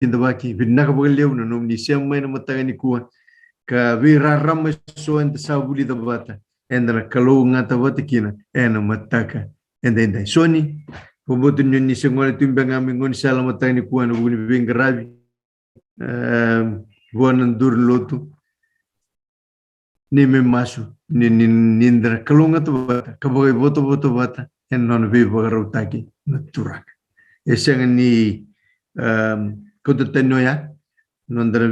inda baki vinna ka bagal lew no ni semmay na mataga ni kuwa ka vira ramma so enta sabuli da bata enda na kalau ngata bata kina ena mataka enda soni bobotu ni sengole tumbang ami ngon sala mataga ni kuwa no buni bengarabi buanan dur lotu ni me masu ni nindra kalau ngata bata ka bagay boto bata en non be bagaro taki naturak esang ni koto tenoya nondra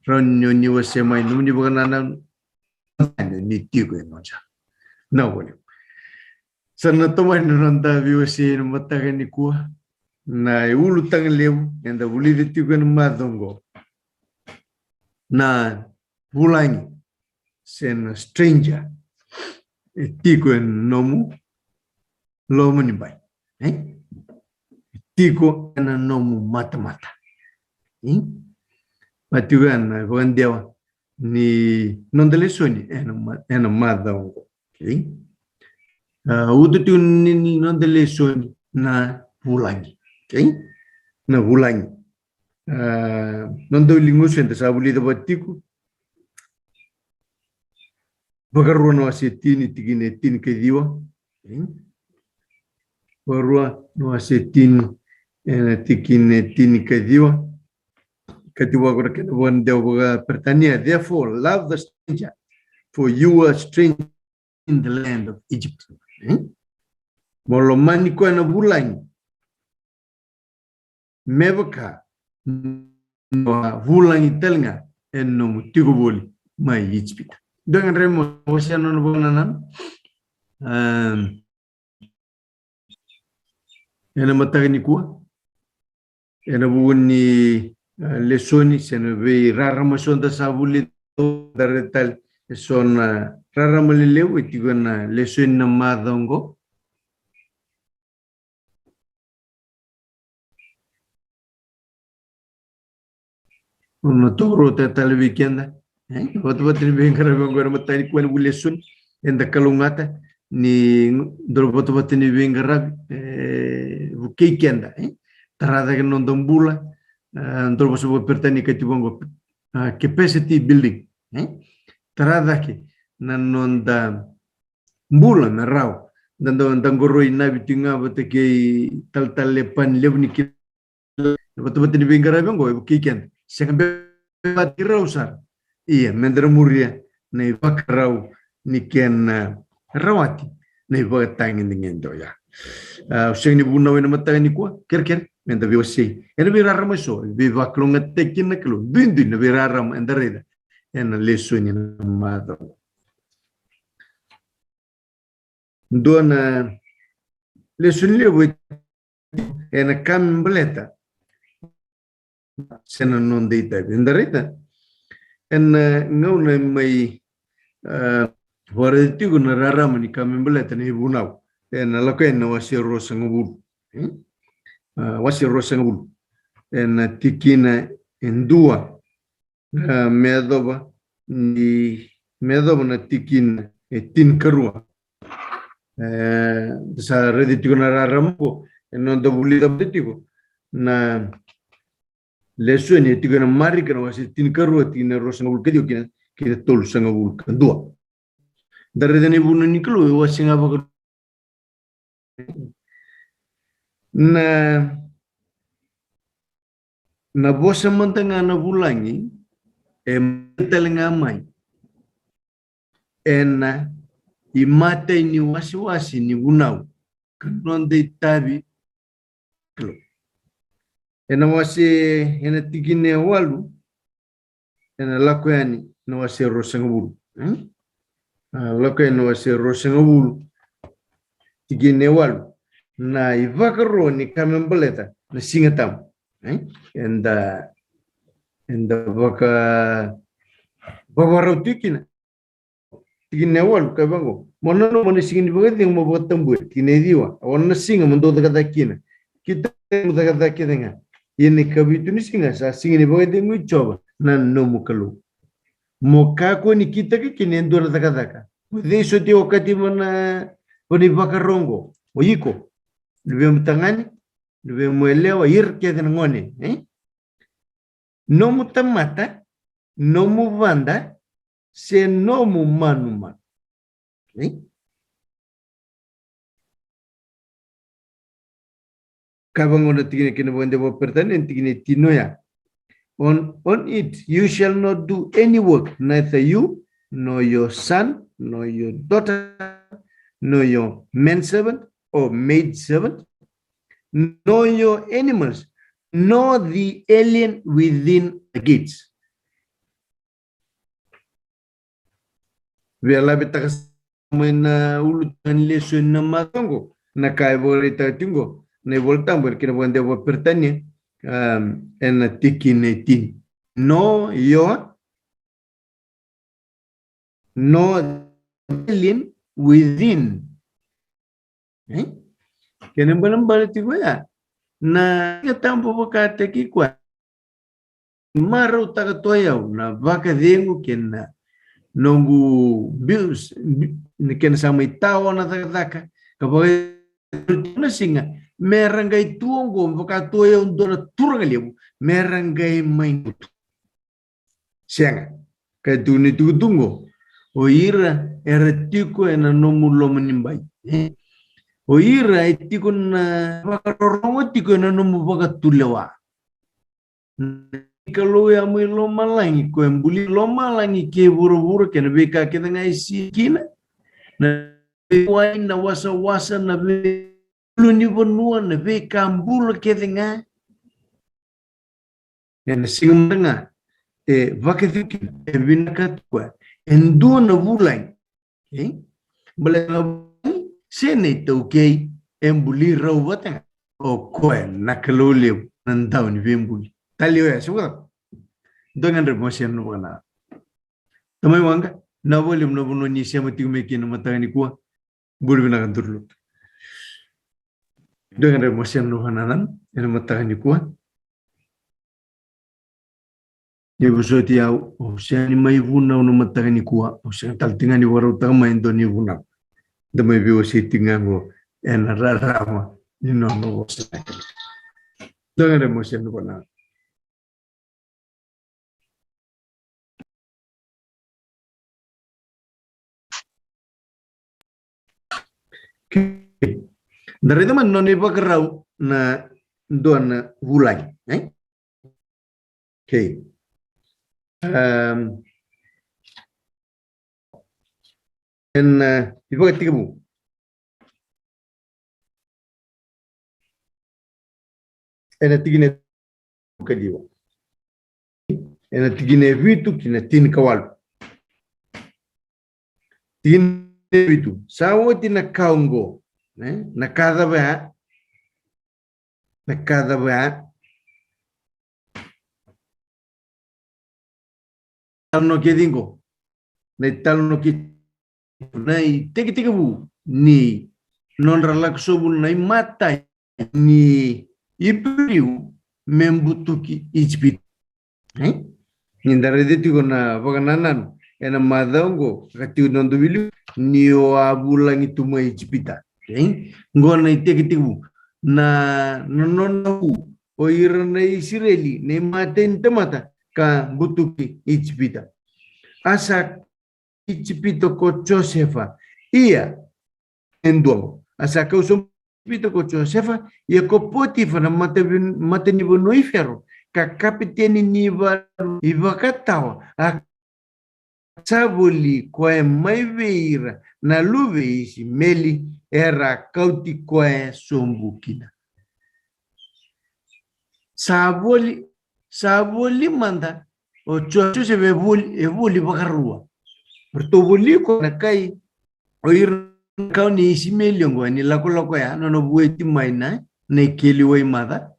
ronyo ni wasemai nuni baganana ni tigo enoja na wole sana tomai nonda viwasi mataga ni kuwa na ulu tang lew enda uli de tigo madongo na bulangi sen stranger tigo nomu lomu ni bai tigo na nomu mata matugan bukan dewa ni nondale soni ena madongo udu tu ni nondale soni na bulangi na bulangi nondo lingus enta sabuli da batiku bagarua no asetini tigine tin ke diwa barua no asetini tikine tin ke diwa katiwa gora ke one dewa pertania therefore love the stranger for you are stranger in the land of Egypt molomani ko na bulangi mebaka bulangi telnga enno tigoboli mai Egypt dengan remo wasiano no bonanan ena matagni kuwa ena buni lesoni sena ve rarama sonda sabuli daretal sona rarama lelew itigona lesoni na madongo uno toro tal weekend wat ni bengara bengara matani kuan bulesun enda kalungata ni dorobot ni bengara weekend tarada non dombula dorobot so pertani ke tibongo capacity building tarada ke nanonda mbula na raw dando dangoro inabi tinga batake tal lepan levni ke bat ni bengara bengo weekend sekambe batirausa iya mendra muria nei bakarau niken rawati nei batangin dengan doya useng ni buna wena matani ko ker menda biwasi ena birarama so bi baklunga tekin naklu dindin birarama endareda ena lesoni mado dona lesoni lewe ena kambleta sena non deita endareda en ngauna mai waretigo na rarama ni kambleta ni bunau en laken wasi rosangul wasi rosangul en tikina en dua medoba na tikina tin karua sa reditigo na rarampo en non dobulida betigo na lesoni tigo na marika na wasi tin karua tina rosangul kedio kina tol sangul dua daredani bunu niklo wasi ngaba na bosa mantanga na bulangi telenga mai ena imate ni wasi ni bunau kanonde tabi klo ena wasi ena tigine walu ena lakwani na wasi rosangul lakwani wasi rosangul tigine walu na ivakaro ni kamembeleta na singatam enda baka bawarautikina tigine walu kabango monono mona singin bagati mo botambu tinediwa onna singa mendo daga kina kita daga kina ini kabitu ni singa sa singin bagati mo coba na no mukalu mokako ni kita ke kinendo daga deso ti wakati mana poni bakarongo oyiko lebih mtangani lebih muelewa ir kia ngone nomu tamata, nomu vanda, se nomu manuma. Okay? Kabangono tigine kene bonde bo pertanian tigine tinoya. On it you shall not do any work, neither you, nor your son, nor your daughter, nor your manservant or maidservant, nor your animals, nor the alien within the gates. Vela betakas mena ulutan lesun na matongo na kai bolita tingo ne voltam porque no bonde bo pertanian en tikine tin. No your no alien within. Kena benar tigo ya. Na tampo bokate ki kwa. Maru taga toyau na baka dengu kena nongu bills kena sama itawa na taka kapoy na singa merangai tuongo boka toyau dona turangaliu merangai main sianga kay tuni tungo o ira eretiko ena nomu lomanimbai o ira etiko na bakarorongo tiko ena nomu baka tulewa kalau yang mau loma langi ko embuli loma langi ke buru-buru kena beka kita ngai si kina na wain na wasa na be luni bonua na be kambul ke denga en singa vakati binakat kwa endo na bulai bala sene to ke embuli rawata o ko na kalole nan dawn bembuli talio ya seguro dengan remosi no bana tamai wanga na volume no bono ni sema tigme kin matani kwa bulbina kan turlu dengan remosi no bana en matani kwa ni busoti au osani mai buna no matani kwa osani tal tingani waro tama indoni buna de mai biwo si tingango en rarama ni no dengan remosi no bana dari teman noni bakarau na doan vulai, Okay. En ibu ketiga bu. En tigine kadiwa. En tigine vitu kina tin kawal. Tin vitu. Sawo tina kaungo. Na cada ba no kedingo na tal no ki nai teki bu ni non relaxo bu nai mata ni ibriu membutuki ichbit nindare deti na bagananan ena madongo kati non dubilu ni o abulang itu mai ichbita ngona teki bu na non o irna Israeli ne maten temata ka butuki ichbita asa ichbito ko Josefa ia enduamo asa ka usum ichbito ko Josefa ia ko Potifa na mateni bonoifero ka kapiteni ni ibakatawa saboli ko mai veira na luve isi meli era kauti ko sombukina saboli manda o chocho se ve buli bakarua bertobuli ko nakai o ir kau ni isi meliongo ni lako ya no bueti maina ne keli wai mada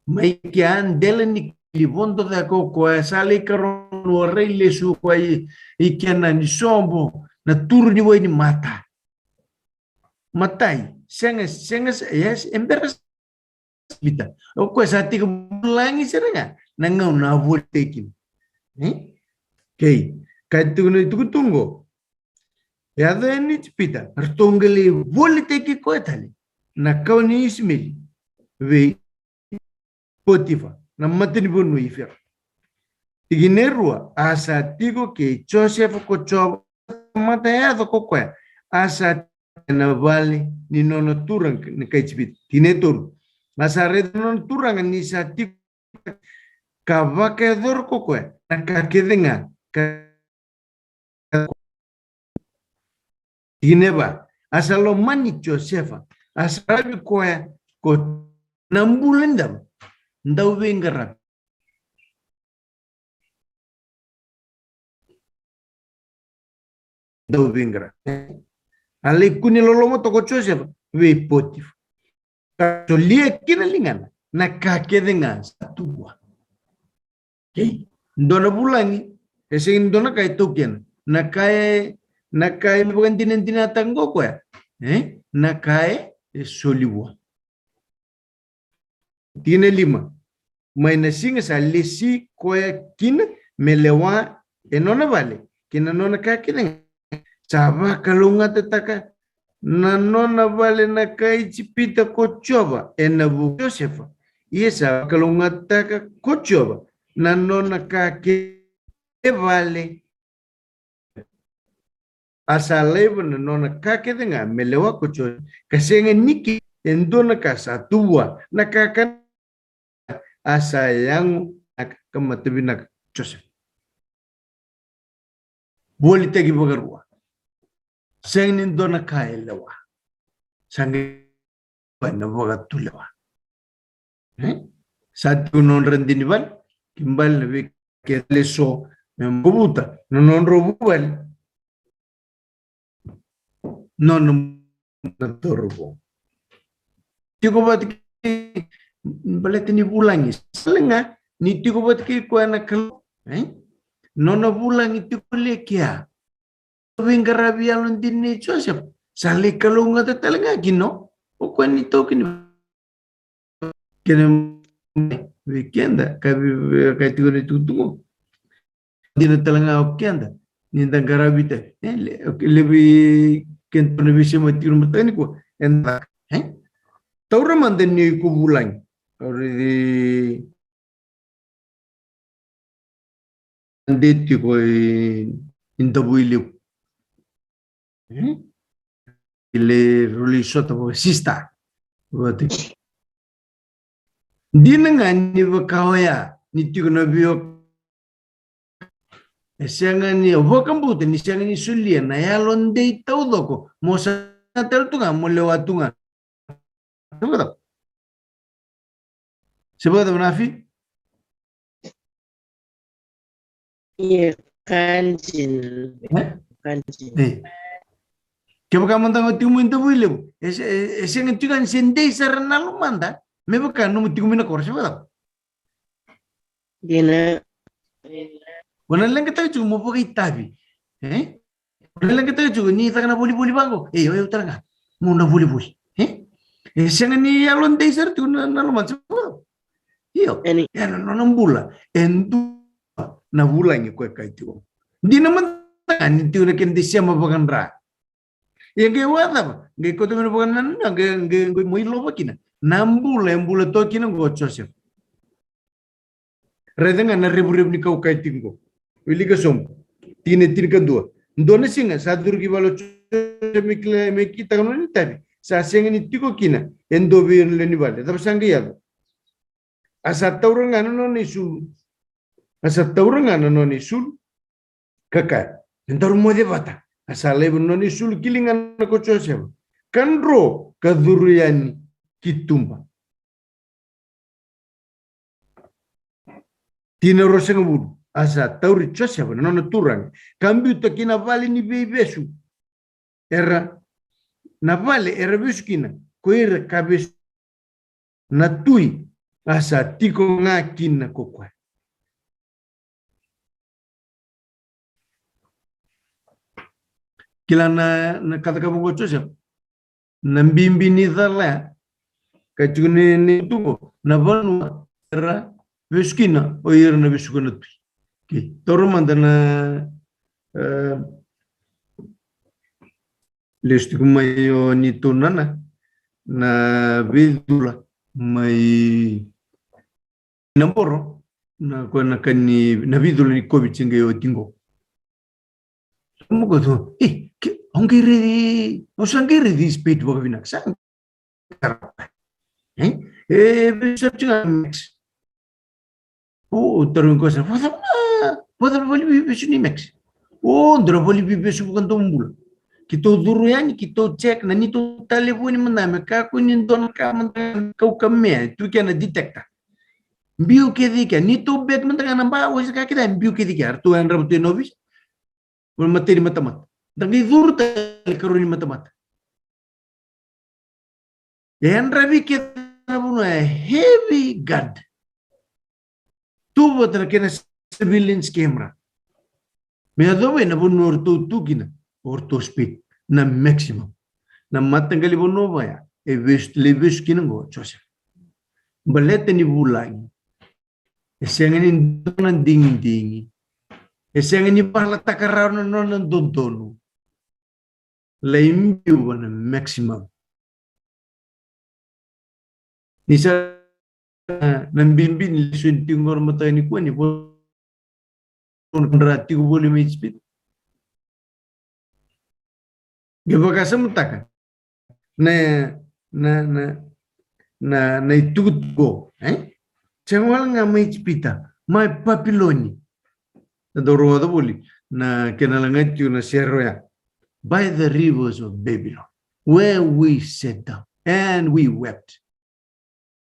mai kian deleni libondo da ko sale karo no rei le su ko i kiana ni sombo na turni wai ni matai sengas yes emberas bita o ko sati ko langi seranga nangau na voltekin okay kaituno itu tunggu ya deni pita artongeli volteki ko tali na kawni ismili ve Potifa na matini bonu ifer tiginerua asa tigo ke Joseph ko choba mata ya to ko kwa asa na vale ni nono turang ni kaichbit tinetur asa red nono turang ni sa tigo kavake dor ko kwa na kakedenga tineba asa lo mani Joseph asa rabi kwa ko nambulendam ndau vengara ndau vengara ale kuni lolomo to ko Joseph we potif so lia kina lingana na kakedenga satua okay ndona bulangi kasi ndona kay token na kay bukan tinentina ko ya na kay soliwa tiene lima maina singa sa lesi ko kin melewa enona vale kina nona kakedenga Chava kalunga tetaka na nona vale na kai chipita kochoba enabu Josefa yesa kalunga taka kochoba na nona kake vale asa leva na nona kake denga melewa kocho kasenga niki endona kasa tua na kaka asa yang kamatibina Joseph boli tegi bagarua sengnin dona kaelewa sange na boga tulewa satu non rendinival kimbal ve que leso membuta non robubal non torbo tiko bat ki balete ni bulangi selenga ni tiko bat ki ko na kal non bulangi tiko lekia Vengarabi alon dinne Joseph sale kalunga te telenga gino o kwani to kini kene weekenda kabi kaitigo ni tutungo dina telenga okenda ni dangarabi te lebi kento ne bise matiru matani ko enda taura manden ni ku bulang ori di andeti ko intabuili le rolisota bo sista wati dinanga ni bakawaya ni tikono bio esenga ni vokambuti ni senga ni sulia na yalon dei taudoko mosa teltunga molewatunga sebab sebab nafi iya kanjin Kaya baka mantang timu into buile ese ngan sendei sarana lo manda me baka no timu mina korse bala dina wana lang kita juga mo baka itabi wana lang kita juga ni taka na buli bango oyo talaga mo na buli ese ngan ni alon dei sar tu na lo mansa iyo ya no nambula endu na bula ngi ko kai tu di naman ni tu na ken disya mabakan ra yang ke wada nge ko to bukan nan nge mo ilo bakina nambula to kina go Joseph redenga na rebu ni kau kai tingo wili ka som tine ka dua ndone singa sa durgi balo mikle me kita kan ni tabi sa singa ni tiko kina endo bir le ni bale tapi sangge ya asa tauranga no ni sul kakak entar mo de bata asale no ni sul kilingan ko Joseph kanro kadurian kitumba tina roseng bud asa tauri Joseph no turang cambiu to kina vale ni bebesu era na vale era beskina ko era kabes na tui asa tiko ngakin ko kwa kila na kata kamu go Joseph na mbimbi ni dhala kachuni ni tuko na vanu era beskina o era na beskuna tu ki toro mandana lesti kumayo ni tunana na vidula mai namboro na ko na kani na vidul ni covid singa yo tingo mo ko to ongere o sangere di speed bo vina sang besap tinga max o terun ko sa poda voli bisu ni max o ndro voli bisu kan tombul kito duru yani kito check na nito telefoni maname ka ko ni don ka man kau kame tu kana detecta Biu kedika nito bet mentang namba wis ka kita biu kedika artu an rabu novis wal materi matamat dangi zur ta karuni matamat yan rabi kita buna heavy guard tu botra kena surveillance camera me adobe na bunu orto tukina orto speed na maximum na matangali bono baya e west levis kinango chose balete ni bulagi Esengin donan dingin-dingin. Esengin pala takarao non dontonu. Laimbiu wana maximum. Nisa nambimbin lisun tingor mata ni kuani pun rati ko boleh menjepit. Geba kasam taka. Na itu go. Cewal nga may chipita, may papiloni. Nadoro da boli na kenalangat yun na serroya by the rivers of Babylon, where we sat down and we wept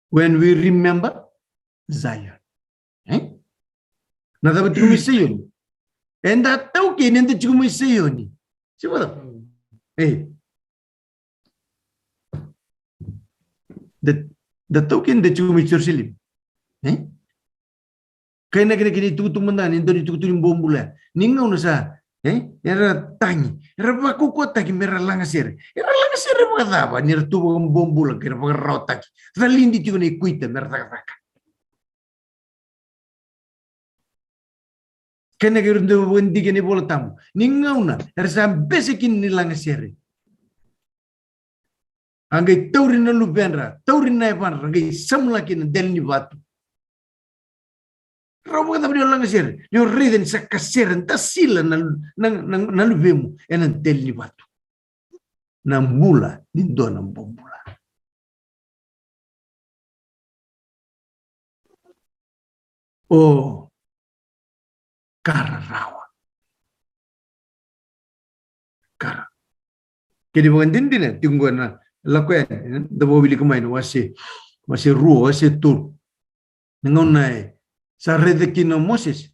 when we remember Zion. Na dapat kumisayon. And that tawkin and the kumisayon. Siapa? The token that kumisayon. Kaya na kini tutumandan ito ni tutunin bombula. Ningaw na sa era tangi. Era ba kukuta ki mera langasir. Era langasir mga daba ni tubo ang bombula kaya mga rota ki. Talindi tiyo na ikuita mera taka. Kaya na kaya ito hindi ka ni bola tamu. Ningaw na era sa basikin ni langasir. Angay taurin na lupenra, taurin na ipan, angay samlaki na del ni batu. Ramo kata beliau langasir, yo riden sa kasiran tasila na lubemu enan del ni batu. Nang bula nindo nang bombula. Oh, kararawa. Kara. Kedi bukan dindin tunggu na lakukan. Dabo bili kumain wasi ruo wasi tur. Nengon nai. Sa redeki na Moses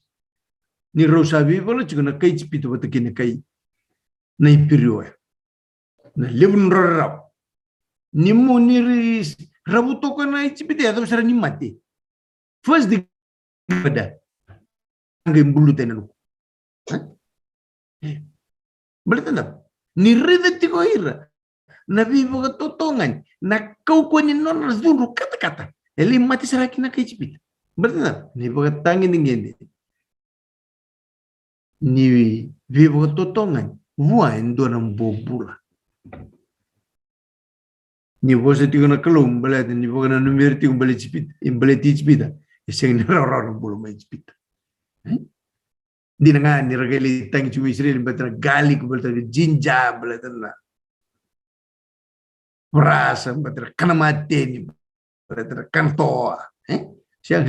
ni Rosabi wala juga na kay chipito bata kini kay na ipiriwa na lebun rarap ni mo ni rabuto ka na chipito ato sara ni mati first di pada angay bulu tenan Bertanda ni redeki ko ira na bibo ka totongan na kau ko ni non razuru kata-kata eli mati sara kina kay chipito Bertanda, ni bagat tangin dingin ni vivo totongan vuan do nang bobula ni voce tigo na kalum balat ni bagat na numero tigo balit chipit balit chipita iseng ni raro bulu mai chipita di nga ni ragali tang chui Israel batra gali ko batra jinja balatna rasa batra kanamate ni batra kantoa siang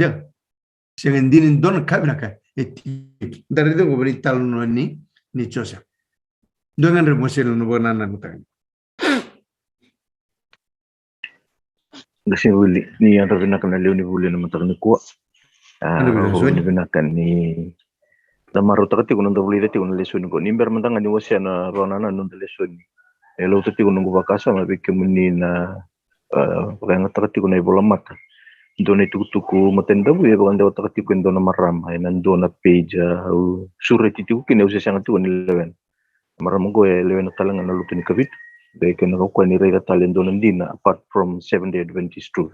dinin don kabina ka dari itu gue beri talon ni Joseph dengan remosil no banana mutang Kasi wili ni yang tervinakan leo ni wili na mutang ni kuwa ni vinakan ni tamaru takati kuno wili tati kuno leso ni ko ni ber mutang ni wasya na ronana no leso ni elo tati kuno bakasa mabike muni na kaya takati kuno ibola mata Dona tuku matenda bu ya bukan dapat takati kun dona maram ay nando na page surat itu kini usia sangat tu ni lewen maram go lewen talangan na lutin kabit de ken ko ni rega talen dona dina apart from 7-day Adventist truth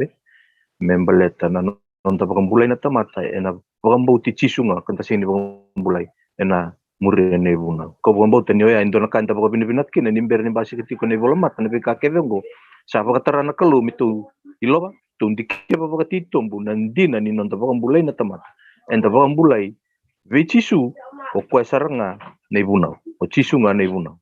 member letter na non ta bulay na tamata ena pagambau ti chisunga kanta sini bulay ena muri ne buna ko pagambau tanyo ya dona kanta pag binibinat kin ni ber ni basi kiti ko ni bola mat na pikakevengo sa pagkatara na kalum itu iloba tundi kia papa kati tombu nandina ni nonta pakam bulay na tamat enda bang bulai ve chisu o kwa saranga nei bunau o chisu nga nei bunau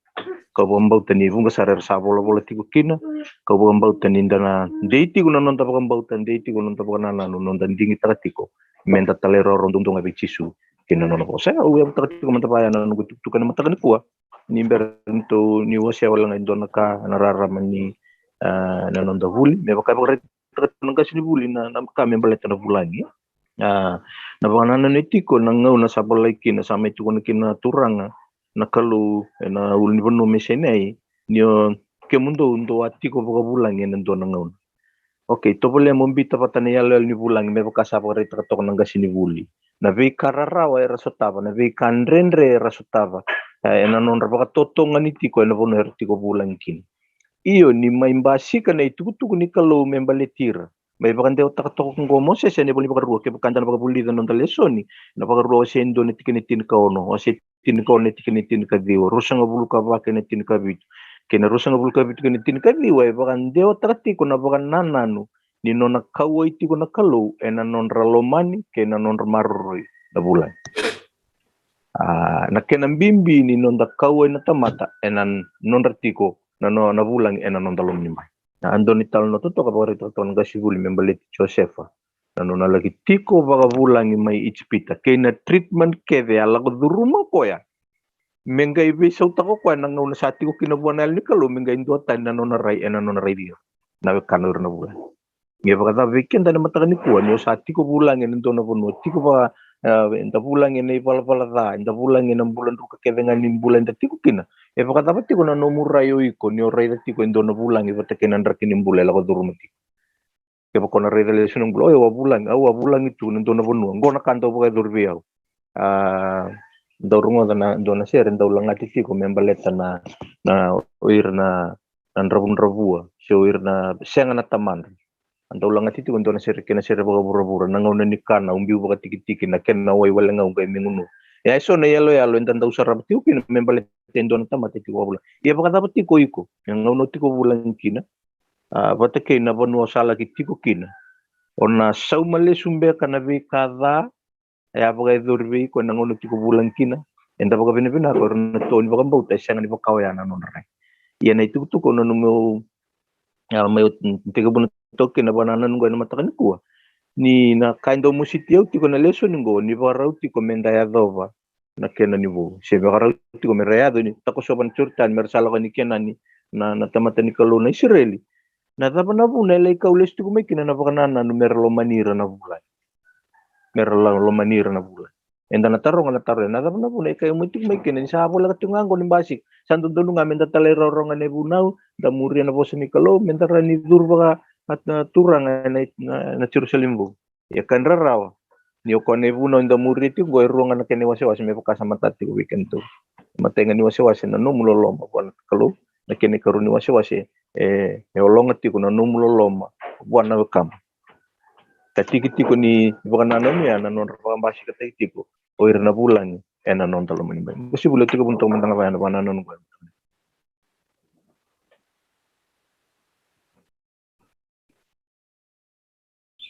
ka bambau tani vunga sarer sabola bola tiku kina ka bambau tani ndana deiti guna nonta bambau tani deiti guna nonta bana no nonta dingi takatiko menta talero rondung ve chisu kina nono ko sa o ya takatiko manta baya na nugu tukana mata kan kuwa ni berento ni wase wala ngai dona ka narara mani na nonda vuli me baka baka nanga sini vuli na ka me baleta na vulangi na bana na netiko na ngau na sabola kina sa me tukuna kina turanga na kalu na ulni bono mesenai nio ke mundo undo atiko baka vulangi na dona ngau okay to boleh membita patani yalo ni vulangi me baka sa baka tok nanga sini vuli na ve kararawa era sotava na ve kanrenre era sotava na non baka totonga ni tiko na bono hertiko vulangi kini iyo ni maimbasi kana itukutuku ni kalau membaletira mai bakande otak tok ngomo se ne boli baka ruo ke bakanda baka buli non lesoni na baka ruo se ndo ne tikene tin ka ono o se tin ka ono tikene tin ka dio rusanga bulu ka baka ne tin ka bit kena rusanga bulu ka bit kene tin ka dio ai bakande otak tiko na baka nananu ni nona kawai tiko na kalau ena non ralomani kena non marroi na bulan na kena bimbi ni non da kawai na tamata enan non ratiko na bulang ena non dalom ni mai na andoni tal no to ka bari to ton gasivuli membaleti Josefa na non lagi tiko baga bulang mai ichpita kena treatment keve ala duruma koya mengai be sauta ko na ngau na sati ko kinabuan ni kalau mengai ndo tan na non rai ena non rai dia na kanal na bulan nge baga weekend na mata ni ko ni sati ko bulang ena ndo na bono tiko ba enda bulang ena ipala da enda bulang ena bulan ruka kevengan ni bulan tiko kina baka dapat tiko na nomura yo iko ni orai tiko endo na bulang iba tekenan rakini bulan la ko durumati ke bako na reda lesson ng bulan wa bulang itu nendo na bono ngona kanto baka durbiao dorungo na dona ser endo lang ati tiko membaleta na oir na rabun so oir na senga na taman ando lang ati tiko endo na ser kena ser baka bura nangau na nikana umbi baka tiki na kena wai wala ngau ga minguno ya eso na yalo entanda usar rabti ukin membalet tendo na tamate tiko bulan ya baka dapat tiko iko yang ngau no tiko bulan kina bata ke na banu sala ki tiko kina ona saumale sumbe kana be kada ya baka dorbe ko na ngau no tiko bulan kina enda baka bina ko na to ni baka bauta sangan ni baka kawaya na non rai ya na itu ko no mo may tiko bulan to kina banana ngo na matakan ko ni na kaindo musitio tiko na lesson ngo ni barau tiko mendaya dova na kena ni bo se barau tiko merayado ni tako soban curtan mersala ni kena ni na tamata ni kalau na Israeli na tapa na bu na lay kaules tiko may kina na bakana na merlo manira na bulan enda na taro na tapa na bu na kayo mo tiko may kina ni sa bola katungango ni basic santo dulu nga menda talero ronga ne bunau da muri na bosa ni kalau mentara ni durba at turang na Jerusalem bu ya kan rarawa ni ko ne bu no nda muriti go ruang na kene wase me pakasa matati ko weekend to matenga ni wase na no mulo loma bon kalau na kene karuni wase olonga ti ko na no mulo loma buana kam tatiki ko ni bukan na mi ana non pambasi katiki ko o irna bulan ena non talo mani ba kasi bulo tiko bunto mantanga ba na non ko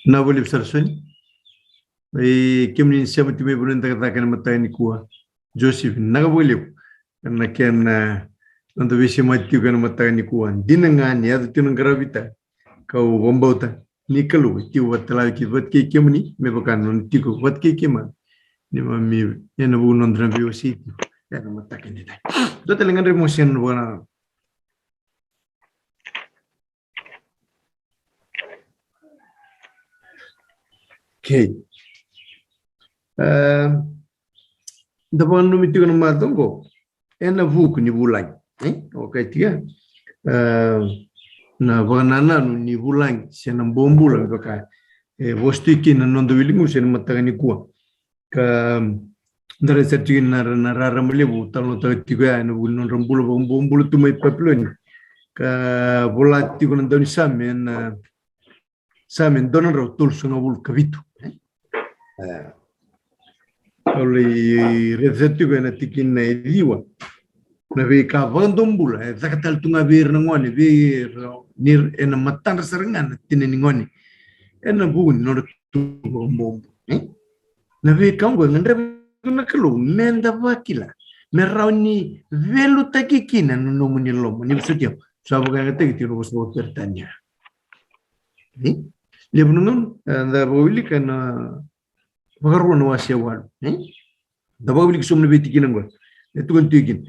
na boleh sarsun kemni siapa tiba bulan takkan mata ni kuah Joseph naga boleh karena kena untuk bisa mati kan mata ni kuah dinangan ya tu nang gravita kau bombauta ni kalau tiu watala ki wat ke kemni me bukan non tiko wat ke kema ni mami ya na bu non dran sih ya na mata kan dia do telengan emotion bukan okay dapat numit ko na matongo ena vuk ni bulan okay tiga na banana ni bulan siya ng bombulan baka bostikin na nondo wilingu siya ng mataga ni kuwa ka ndara sa tingin na nararamalibu talo taga tiga na bulon rambulo bombulo tumay paplon ka volati ko nando ni samen donan raw tulso na bul kabito oleh resepti ko na tikin na idiwa na be ka vandombula zakatal tunga bir ngoni bir nir ena matan serangan tineni ngoni ena bugun nor tu bombo Nabi kanggo ngandre na kalu menda wakila. Merawni velu takikina no muni lomo ni bisutyo. Sabu kaya tegi tiro bos bertanya. Dia menunggu anda bawili kana bagarwan wasya wal. Da bawili sumne betikin ngol. Itu kan tikin.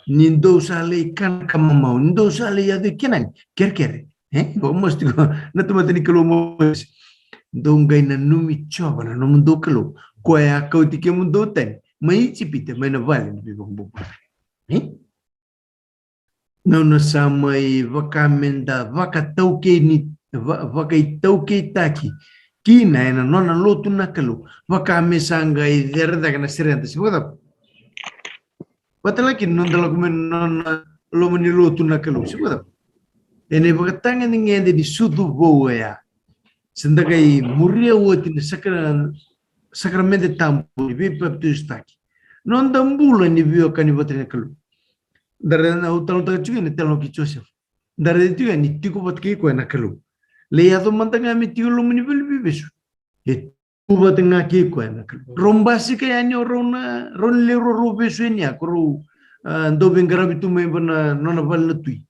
Nindo sale kan kamamau, nindo sale ya de kenan kerker. Bo mesti ko natumatani kalu mos. Dongay na numi choba na numundo kalu. Kuya kau tike mundo ten. Mai cipite mai na vale ni bibong bubu. Nono samai vakamenda vakatauke ni vakaitauke taki. Kina ena nona lotu nakalu. Vakame sanga i derda kana serenta sibuda. Batalaki nondala kumen nona lomani lotu nakalu sibuda. Ene vakatanga ni ngende di sudu boa ya. Sendakai muria woti ni sacramento tampo ni baptist taki. Non dambula ni vio kani votrina kalu. Dari na utang juga ni telo ki Joseph. Dari itu ya ni tiku bat ki ko na kalu. Le ya do mantanga mi tiku lo muni beli besu. E tu bat nga ki ko na kalu. Rombasi ka yanyo rona ron le ro besu ni akro do bengara bitu me bana nona val na tui.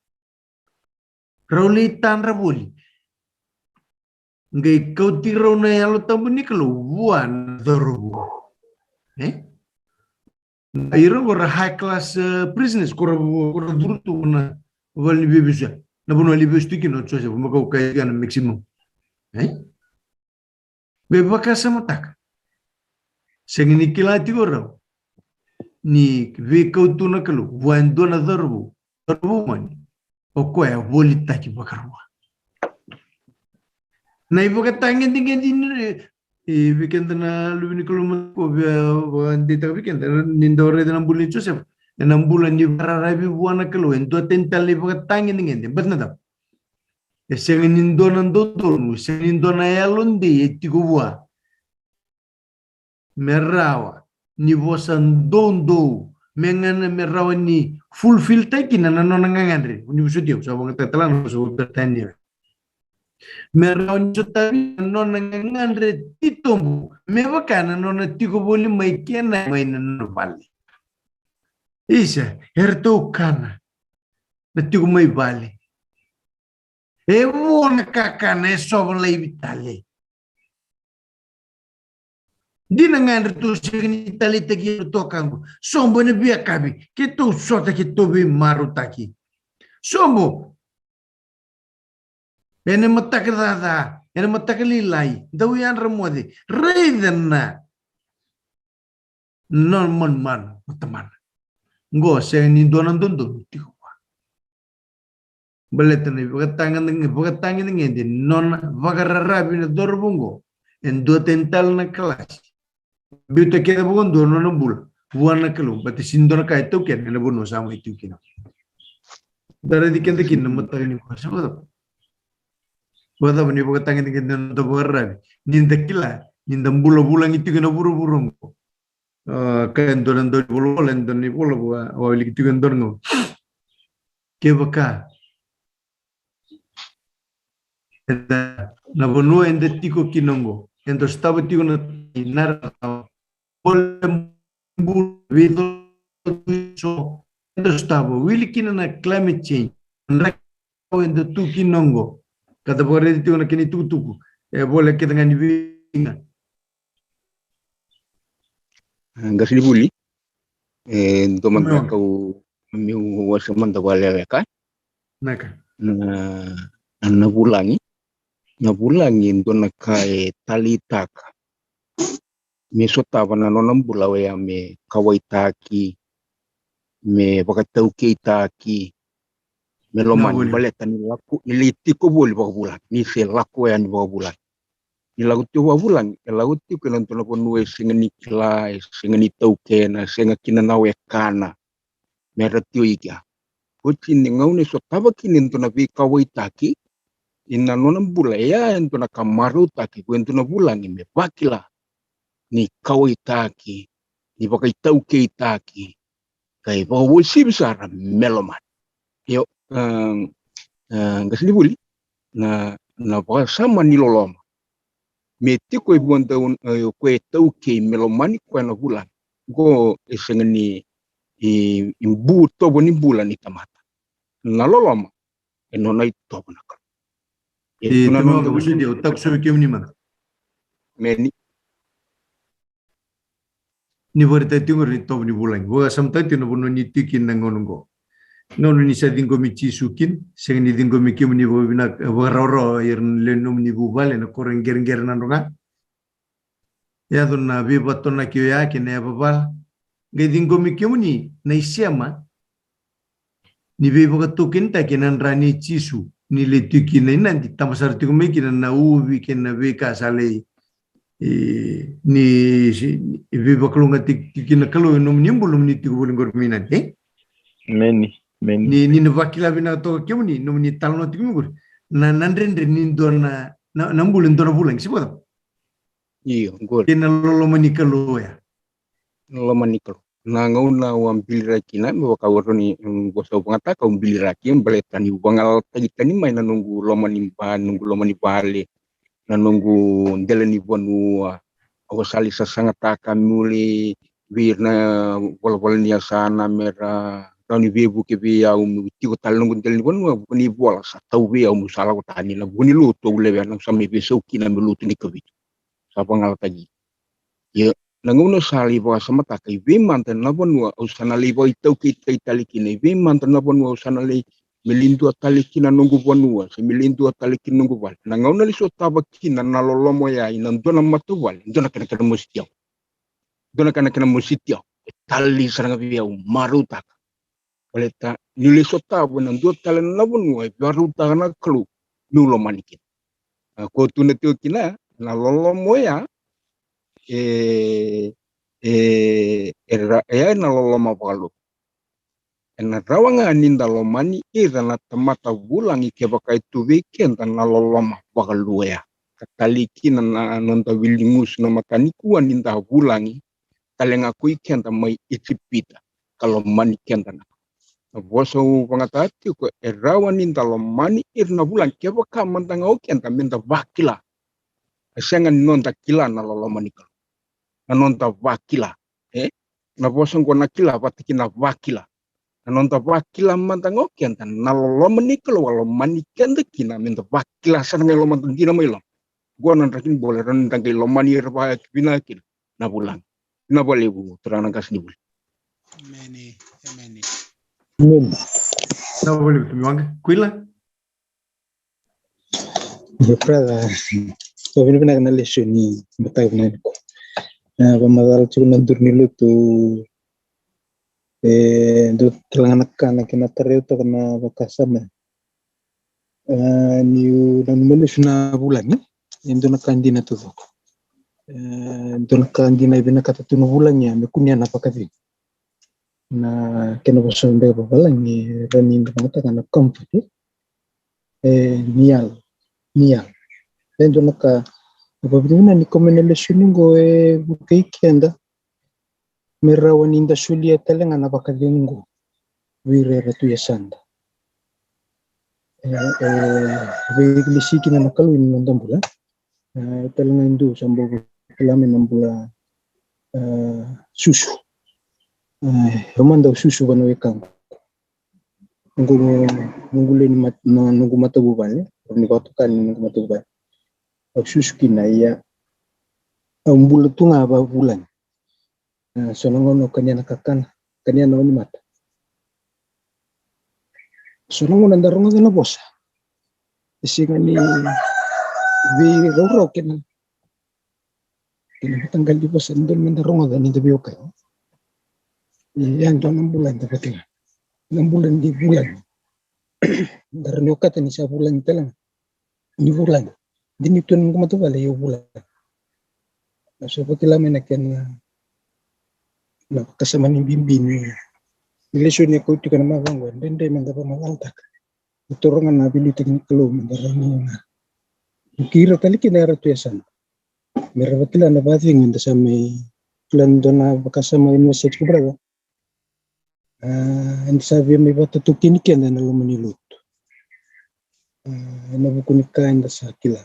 Rauli tan raboli. Ngai kau tiro na yalo tambu ni kalu buan dorubu. Airo gora high class prisoners gora duru tu na wali bebisa na bono ali bestu kino chose maka ukai kan maximum beba kasa matak sengini kilati gora ni ve kau tu na kalu wan dona darbu mani o ko ya wali taki bakarwa na ibo ka tangin din weekend na lubini kolom ko di ta weekend nindore na bulin Joseph na bulan ni rarabi buwana kalo endo tental ni pagtangin ngende bat na daw seng nindo nan dodol seng nindo na yalondi etigo bua merawa ni bosan dondo mengan merawa ni fulfill takin na nanangangandre uni busudio sa mga tatalan so bertanya Meron tabi non ngandre titombu mebakana non tiko boli mai kena mai no bali isa herto kana tiko mai bali e wona kakana e sobla vitale dina ngandre tu signi tali tagi to kangu sombo ne bia kabi ke to sota ke to bi marutaki sombo ene matakada ene matakililai dawian remode reidena non man teman go se ni donan dondo tiko beletene bagatangan ngende non vagararabi na dorbungo en do tental na kelas biute ke bugon do non bul buana kelu bati sindor ka itu ken na bono sama itu kino dara dikende kin matagini ko sa Bada bani boga tangin ngende do borrabi ninda kila ninda bulo itu kena buru-burung kan donan do bulo len don ni bulo wa itu kan dorno ke baka na bono ende tiko kinongo endo stavo tiko na nara video so endo stavo wili na climate change nrak endo tu kinongo kata bore tiko na kini tuku boleh kita ngani winga ngas libuli ndo man kau miu wasaman da wale ka naka na bulangi ndo na kai talitaka me sotava na nona bulawe ya me kawaitaki me bakatau keitaki me loman baleta ni laku ilitiko boli bakabulan ni se laku ya ni bakabulan ni lagu tu bakabulan lagu tu kena ntona ponue singeni kilai singeni taukena singa kina nawe kana meratio ikia pochi ni ngaune sotava kini ntona vi kawaitaki ina nona bula ya ntona kamaru taki ku ntona bulangi me bakila ni kawaitaki ni bakaitau keitaki kai bawulsi besar meloman yo ngas libuli na baka sama ni loloma meti ko ibonda ko tau ke melomani ko na bulan go isengani imbu to boni bulan ni tamata naloloma enona ito na ka Tuno ka busi dia utak so bikim ni man. meni Ni vorta tingur ni to ni bulan. Wa samta tino bono ni tikin nangongo. Nono ni sa dingo mi chisukin, seng ni dingo mi kim ni bo bina waroro irn lenum ni bubale na koreng ger nanonga. Ya donna bi batona kyo ya ke ne babal. Ge dingo mi kim ni na isiama. Ni be boga tokin ta ke nan rani chisu ni le tikin na nanti tamasar tikum me kin na ubi ken na be ka sale ni be baklunga tikin na kalu num nimbulum ni tiku bolingor minan Meni. ni vakila bina to kemuni no ni talno tikumur na nandrendre ni dona na nambulin dona bulang sibo iyo gol kena lolo manikalo ya lomanikalo na ngauna wambilira kina me wakawaro ni gosa pangata ka umbilira kim baletani wangal tani mai na nunggu lomani bale na nunggu ndeleni bonua awasali sasangata kamuli wirna wal ni sana mera Tani bebu ke be ya tiko talong guntel ni bonua buni bola sa tau be ya musala ko tani la buni lu to le na sami be so kina me lu ni ke bitu sa pangal tagi ya nanguno sali ba sama ta kai be manten na bonua usana li boy tau ki tali kini be manten na bonua usana li melindu tali kina nunggu bonua se melindu tali kina nunggu bal nanguno li so taba kina na lolomo ya inan dona matu bal dona kana musitio tali saranga be ya maruta Oleta nile sota bunan dua talen na bunwa baru tagana klu nulo manikin. Ko tuna tu kina na lolo moya na lolo mapalu. Na rawanga ninda lomani na tamata bulang ike bakai tu weekend na lolo mapalu ya. Kataliki na nonta wilingus na mataniku ninda bulangi talenga ku iken mai itipita kalau maniken tanah. Boso pangatati ko erawan in talomani irna bulan keba ka mantanga okian minta wakila asengan non takila na lolomani kalo na non ta wakila na boso ko nakila patikina wakila na non ta wakila mantanga okian na lolomani kalo walomani kende kina minta wakila sanang lomani kina mailo gua nan rakin boleh ran tangki lomani erba kibinakin na bulan na boleh bu terang kasih bul Many. na boleh kimiwanga kuila Prada Pabini na lesioni batay na ko pamadal chulo durnilu tu do telanganak kana kinatare to kana bakasama niu nanmelu na bulan endo nakandina tu endo nakandina ibina kata tu bulannya mekunya na pakavi na kena bosan be babalang ni ranin mata kana comfort nial endo naka Pabina ni komene lesioni go bukai kenda merawan inda sulia telenga na bakalingo wire ratu yasanda veglisi kina nakalu in mandambula telenga indu sambo kelame nambula susu romanda susu bano ekang ngule ni nungu matabubane ni kotokan nungu matabubane susu kina ya umbula tunga ba bulan sonongono kanya nakakana kanya na mata sonongono ndarongo na bosa isinga ni vi roro kena tanggal di bosa ndol ndarongo da ni debi okay yang dalam bulan tapi 6 bulan di bulan dari lokata ni sa bulan telang ni bulan dini tun ko matubale yo bulan so pakila menaken na kasama ni bimbini relation ni ko tikana mawangwa ndende mangapa mawaltak utorongan na bili teknik lo mandarani na kira tali kinara tu yasan merawatila na bathing nda same plan dona bakasama university ko braga and sabi may bata tukini kenda na lumanilut na bukunika nda sa kila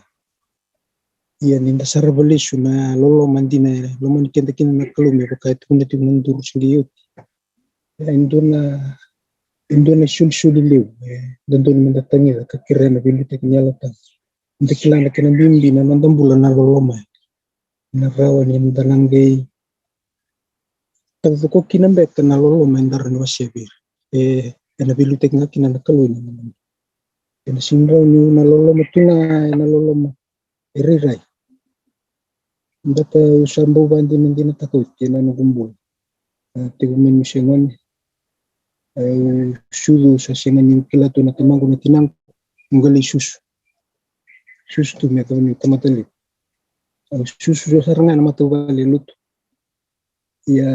Iya ninda sarabalishu na lolo mandina lo mani kenda kina na kalume baka itu kuna tu mundur sendiri. Indona shul lew. Dan don mendatangi ka kirana bilu tek nyala ta. Ndikilana kina bimbi na mandambula na lolo ma. Na rawa ni mdalangai. Tagko kina mbek na lolo ma ndar ni wasebir. Na bilu tek ngakina na kalume. Ena sindraw ni na lolo matuna na lolo ma. Irirai. Ndata usamba ubandi nindina takut kena nugumbul. Tigumen musengon sudu sa sengan yung kilato na timango na tinang ngali susu. Susu tu me kami tamatali. Susu sa rangan na matubali luto. Ya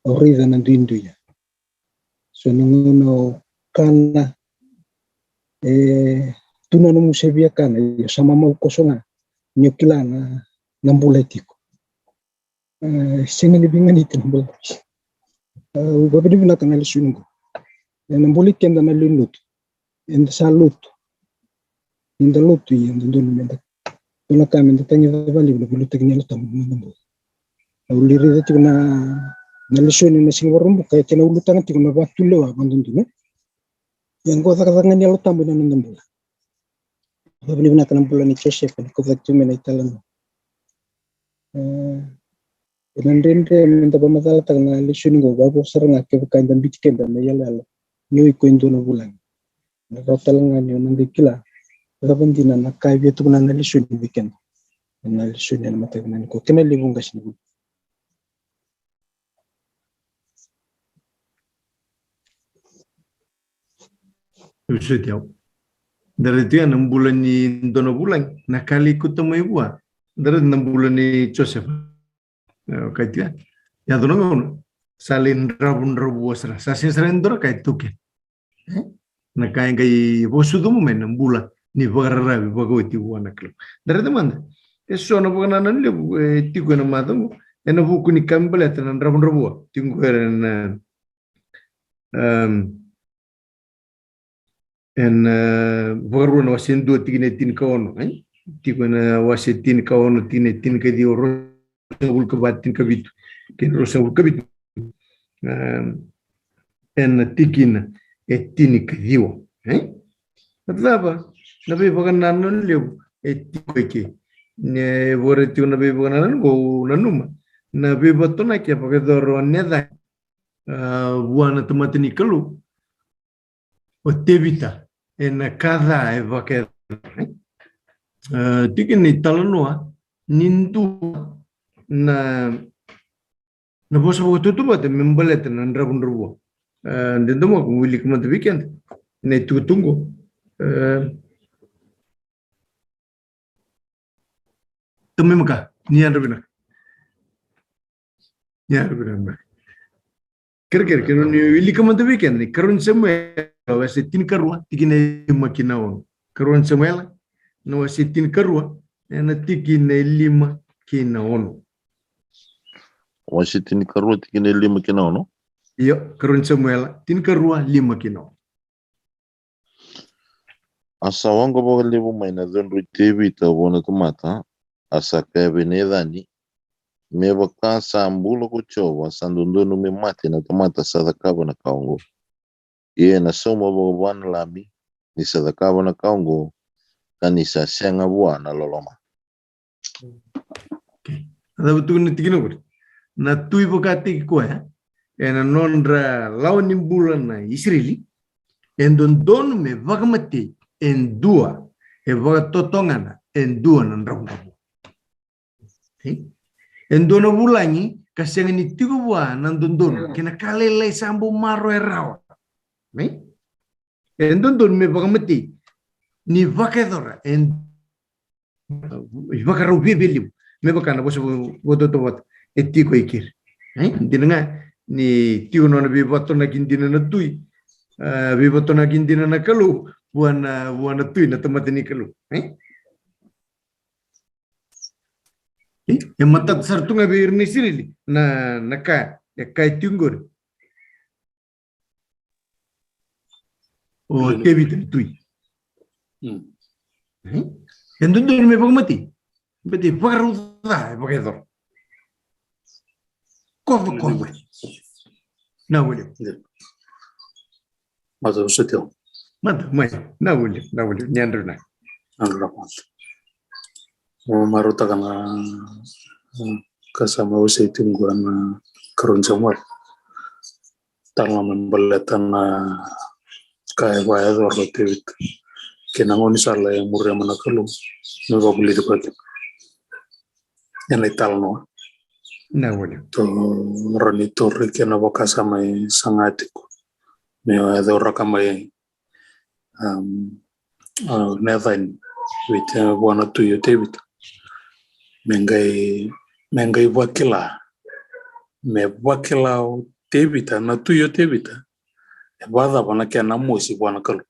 orida na dindu ya. So nunguno kana tuna na musebia kana sama mau kosonga nyukilana nambuletiko. Sengan ibingan itu nambulet. Babidi binata na lisungo. Nambulit kenda na linuto. Enda sa luto. Enda luto yan doon menda. Doon kami ndatanya bali na bulutek niya luto mo. Uliri dati ko na lisunin na singwarumbo kaya kinaulutan natin ko na batulo abandon doon. Yang ko takatanga niya luto mo na nandambula. Babidi binata ng bulan ni Joseph ko faktume na italan. Nandende minta pamatala tag na lisunin ko bago sarang ake bukan dan bitken dan yala nyoy ko indo na bulan. Nagatalangan yun nandikila. Kapandina na kaya bito ko na lisunin weekend. Na lisunin na matagnan ko. Kinalibong gas ni. Bisa tiaw. Dari itu yang 6 bulan ni dono bulan nakali kutama ibuah. Dari 6 bulan ni Joseph. Kayak itu ya dono ngono. Salin rabun rabu asra. Sasin serendor kayak itu ke. Nakaya kay bosu tu men 6 bulan ni bagararabi bagawiti buah naklo. Dari itu mana? Eso na baganan le tigo na madamu. Ena buku ni kambale tanan rabun rabu. Tingo era en bagaruna wasin 2 tigine tin kaono. Tigo na wasin tin kaono tin ka di oro bul ka batin ka bitu. Ken rosa bul ka bitu. En tikin etini ka diwo. Matlaba nabi baganan le etiko ke. Ne bore tigo nabi baganan go nanuma. Nabi batona ke pagadoro neda buana tomatini kalu. Otevita en cada evaque tikin ni talanoa nindu na bosa waktu tu bate membalet na rabun rubo dendo mo wili kuma the weekend ne tu tunggu tumemka ni andabina Kira-kira ni wili kuma the weekend ni karun semua wasi tin karua tikine makinaon karuan semela no wasi tin karua na tikine 5 kinaon wasi tin karua tikine 5 kinaon no iyo karuan semela tin karua 5 kinaon asa wango bo lebu mai na zonru tv ta bona tomata asa ka benedani me baka sambulo ko chowa sandundo no me mate na tomata sadaka bona kaongo Ie na somo bo wan lami ni sadakawa na kaungo kanisa senga bua na loloma. Ada betul ni tigino ber. Na tui bokati ko ya. Ena nonra lawan bulan na Israeli. En don me vagamati en dua e vaga totongana en dua nan rabu. En dono bulangi kasenga ni tigo bua nan don kena kalele sambu maro erawa. En don me vagamati ni vakadora en vakaru bibilim me bakana boso boto to wat etiko ikir. Dinanga ni tigo no bi boto na gindina na tui. Bi boto na gindina na kalu buana tui na tempat ni kalu. Yang matat sartunga bi irni sirili na ka kai tunggur. O tebit tui. Yang tu ni memang mati. Berarti baru dah pakai tu. Kau. Nah boleh. Masa setel. Mantap, mai. Nah boleh. Nyandru na. Anda dapat. Maruta kana kasama usai tungguan kerun semua. Tangga membelatan kaya bayar orang tewit. Kenangon salah yang murah mana kalau nggak boleh dapat. Yang letal no. Nah boleh. To ronitor kena kasama sangat. Meo ada orang kamai nevain with one or two tewit. Mengai wakila me wakila tebita na tuyo tebita e bada bana kena mosi bana kalo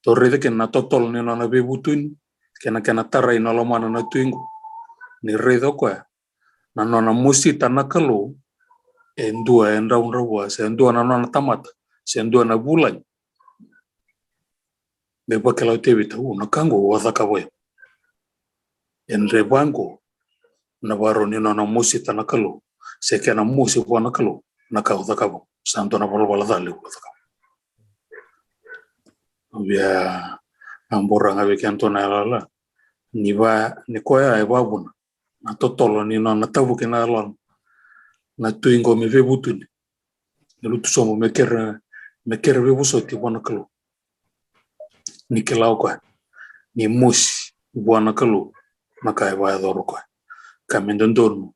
to rede kena totol ni na bebutun kena tarai na lomana na tuingo ni redo kwa na nona mosi tana kalo endua rawa se endua na nona tamata se endua na bulan me wakila tebita na kango wada kaboy en rebango na baro ni nona mosi tana kalo se kena mosi bana kalo na kau takabo santo na bala dale takabo via ambora ngabe kanto na la ni koya e babuna na totolo ni na tabu kena la na tuingo me vebutuni ni lutu somo me kera vebusoti bana kalo ni kelau kwa ni mosi bana kalo na kai ba doro kwa kamendondorno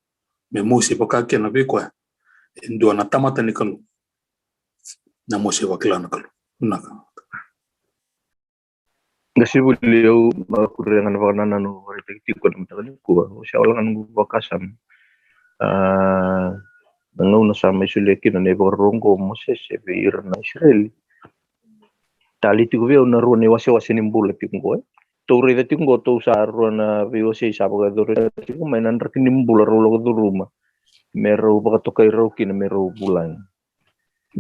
me mosi pakake na be kwa ndo na tamata ni kalo na mosi wakila na kalo naka Gasibu liu kurengan warna nanu retekti ko dum tagani ko siya ulangan bakasam ngau na sama isuleki na neborrongo moses bir na Israel tali tigo veo na ruane wase nimbula tingo to rede tingo to sa ruana veo se sabo ga dore tingo mainan nimbula rolo do ruma mero baka tokai roki na mero bulan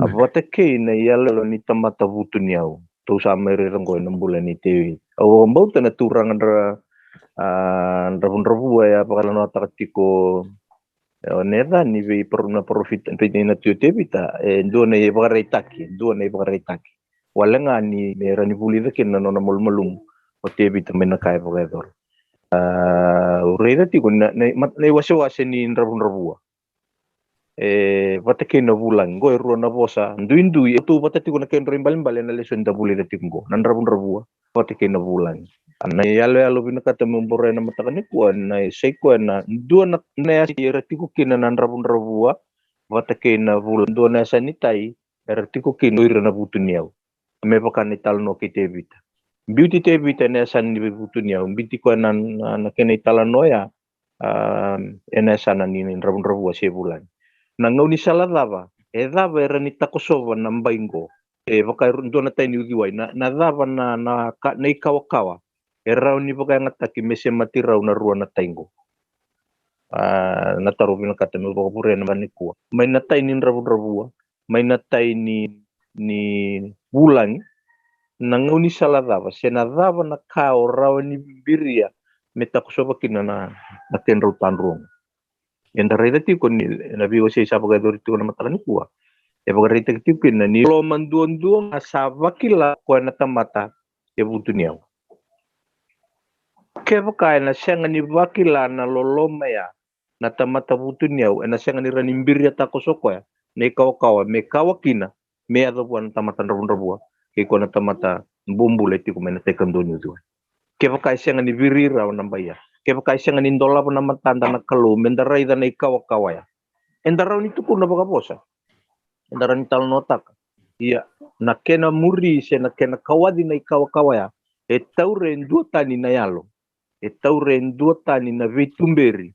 abate ke na yalo ni tamata butuniau to sa mere rango na bulan ni tewi o mbau tana turang andra rabu ya pakala no takatiko neda ni vi peruna profit na tebita ndo na yebagaretaki walanga ni mera ni bulida kin na nona mulmulum o tebita mena kai pagador ureda ti kun na wase ni rabu vata ke na bulan go ero na bosa ndu itu vata ti kun ken rimbal na leson da bulida tingo nan rabu vata ke na bulan na yalo binakata membore na matakani ko na seko na do na ertiko kin nan rabu vata ke na bulan do na sanitai ertiko kin ira na butuniau me pakan ital no kitebita beauty tebita na san ni butuniau biti ko nan na ken itala noya ena sana ni rabu se bulan na ngau ni saladava dava era ni takosova na mbaingo baka do na taini ugiwai na dava na ikawa era ni baka ngataki mese matirau na rua na taingo na taru bina kata me baka pure na manikua mai na taini rabu mai na taini ni bulan na ngau ni saladava se na dava na kao rawa ni biria me takosova kina na tenru tanruang yang dari itu kon nabi wasi sapa gador itu na matakan kuwa baka rita tipin na ni lo manduan asaba kila ko na tamata butuniau ke baka na senga ni wakila na lolomaya na tamata butuniau na senga ni ranimbiria takosoko ya ne kawa me kawakina me ado buan tamata rabu ke ko na tamata bumbu leti ko mena tekandonyo tu ke baka senga ni birira na baya ke baka senga ni dola na matanda na kalu mendarai da na kawa ya endara ni tu kuna baka bosa endara ni tal notak iya na kena muri se na kena kawadi na kawa ya taure ndu tani na yalo taure ndu tani na vitumberi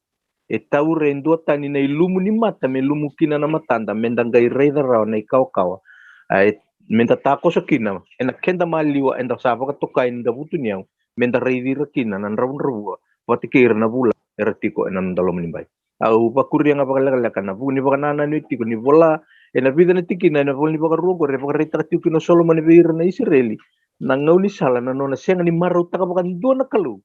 taure ndu tani na ilumu ni mata me lumu kina na matanda mendangai reida ra na kawa menta tako sakina ena kenda maliwa enda sapa ka tokai nda butuniau menta reidira kina nan rabu watikir na bula ertiko enan dalom ni bai au pakuri nga bakala kana buni bakana ni tiko ni bola ena vida na tikina na boli baka rugo re baka rita tiko no solo man vir na Israeli na ngau ni sala na nona senga ni maru taka baka do na kalu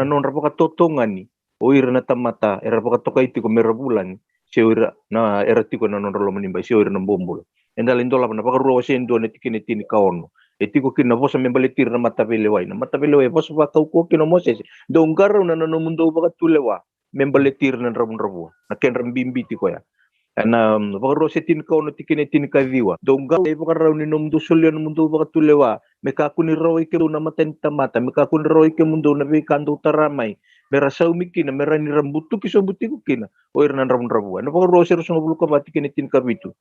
non rapaka totongani o ira na tamata era paka toka iti ko mera bulan se ira na era tiko na non rolo manimba se ira na bombolo endala indola na paka ruwa se ndo ne tikini tini kaono etiko kina vosa membaletir na matapele wai vosa pa kau kino moses do ngaro na no mundo paka tulewa membaletir na rabun rabu na ken rambimbi tiko ya na paka se tin kaono tikini tini kaviwa do ngaro paka rauni no mundo solio no mundo paka tulewa meka kuni roi ke na maten tamata meka kuni roi ke mundo na be kandu taramai mera sau mikina mera ni rambutu kiso butiku kina o irnan rabun rabu na paka rose rosong bulu ka bati kini tin kabitu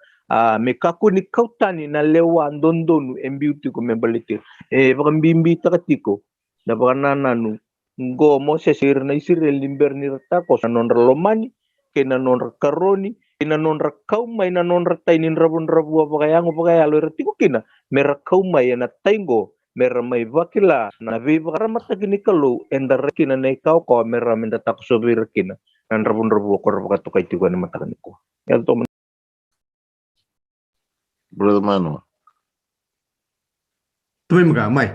meka kuni kautani na lewa ndondonu embiuti ko membalitir paka mbimbi takatiko na paka nananu ngo moses irna Israel limber ni ratako sa non romani kena non karoni kena non kaumai na non tainin rabun rabu paka yang paka yalo ratiko kina mera kaumai na taingo mera mai vakila na viva karamata kini kalu endar kina nei kau ko mera menda tak sobir kina nan rabun rabu ko rabaka to kai tigo ni mata kaniko ya to Brother Manuel. Tuloy mga Mai.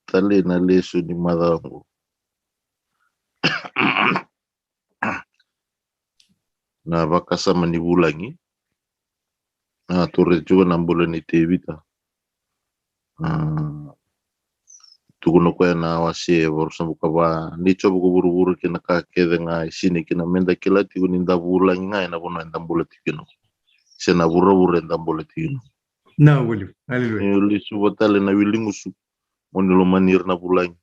Tali na leso ni madamo. Na bakasama ni Bulangi. Na tore juga ng bulan ni Tevita. Tukuno ko na wasi borsa buka ba nicho buku buru-buru kina kakede nga sini kina menda kila tiku ninda Bulangi nga ina bono enda bulan tikino. Sena buru-buru enda bulan tikino. Na wali. Hallelujah. Yuli subatale na wilingusu. Monilo manir na Bulangi.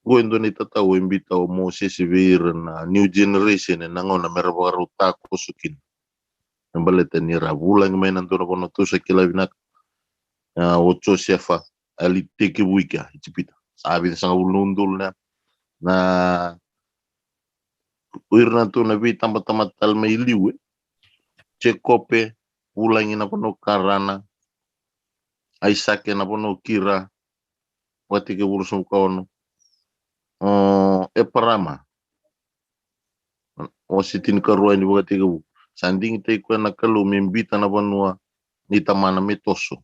Go endo ni tataw imbita o Moses Veer na new generation na ngo na merabaro tako sukin. Nambaleta ni Bulangi may nandoon ako na to sa kilabinak. Ocho sefa ali teke buika itipita. Sabi sa ulundul na uir na to na bi tambat-tambat talma iliwe. Chekope Bulangi na pono karana. Isaac na pono kira. Wati ke burusong kaono. Parama. O sitin karuan di bawah tiga bu. Sanding te ko na kalu membita na banua ni tamana metoso.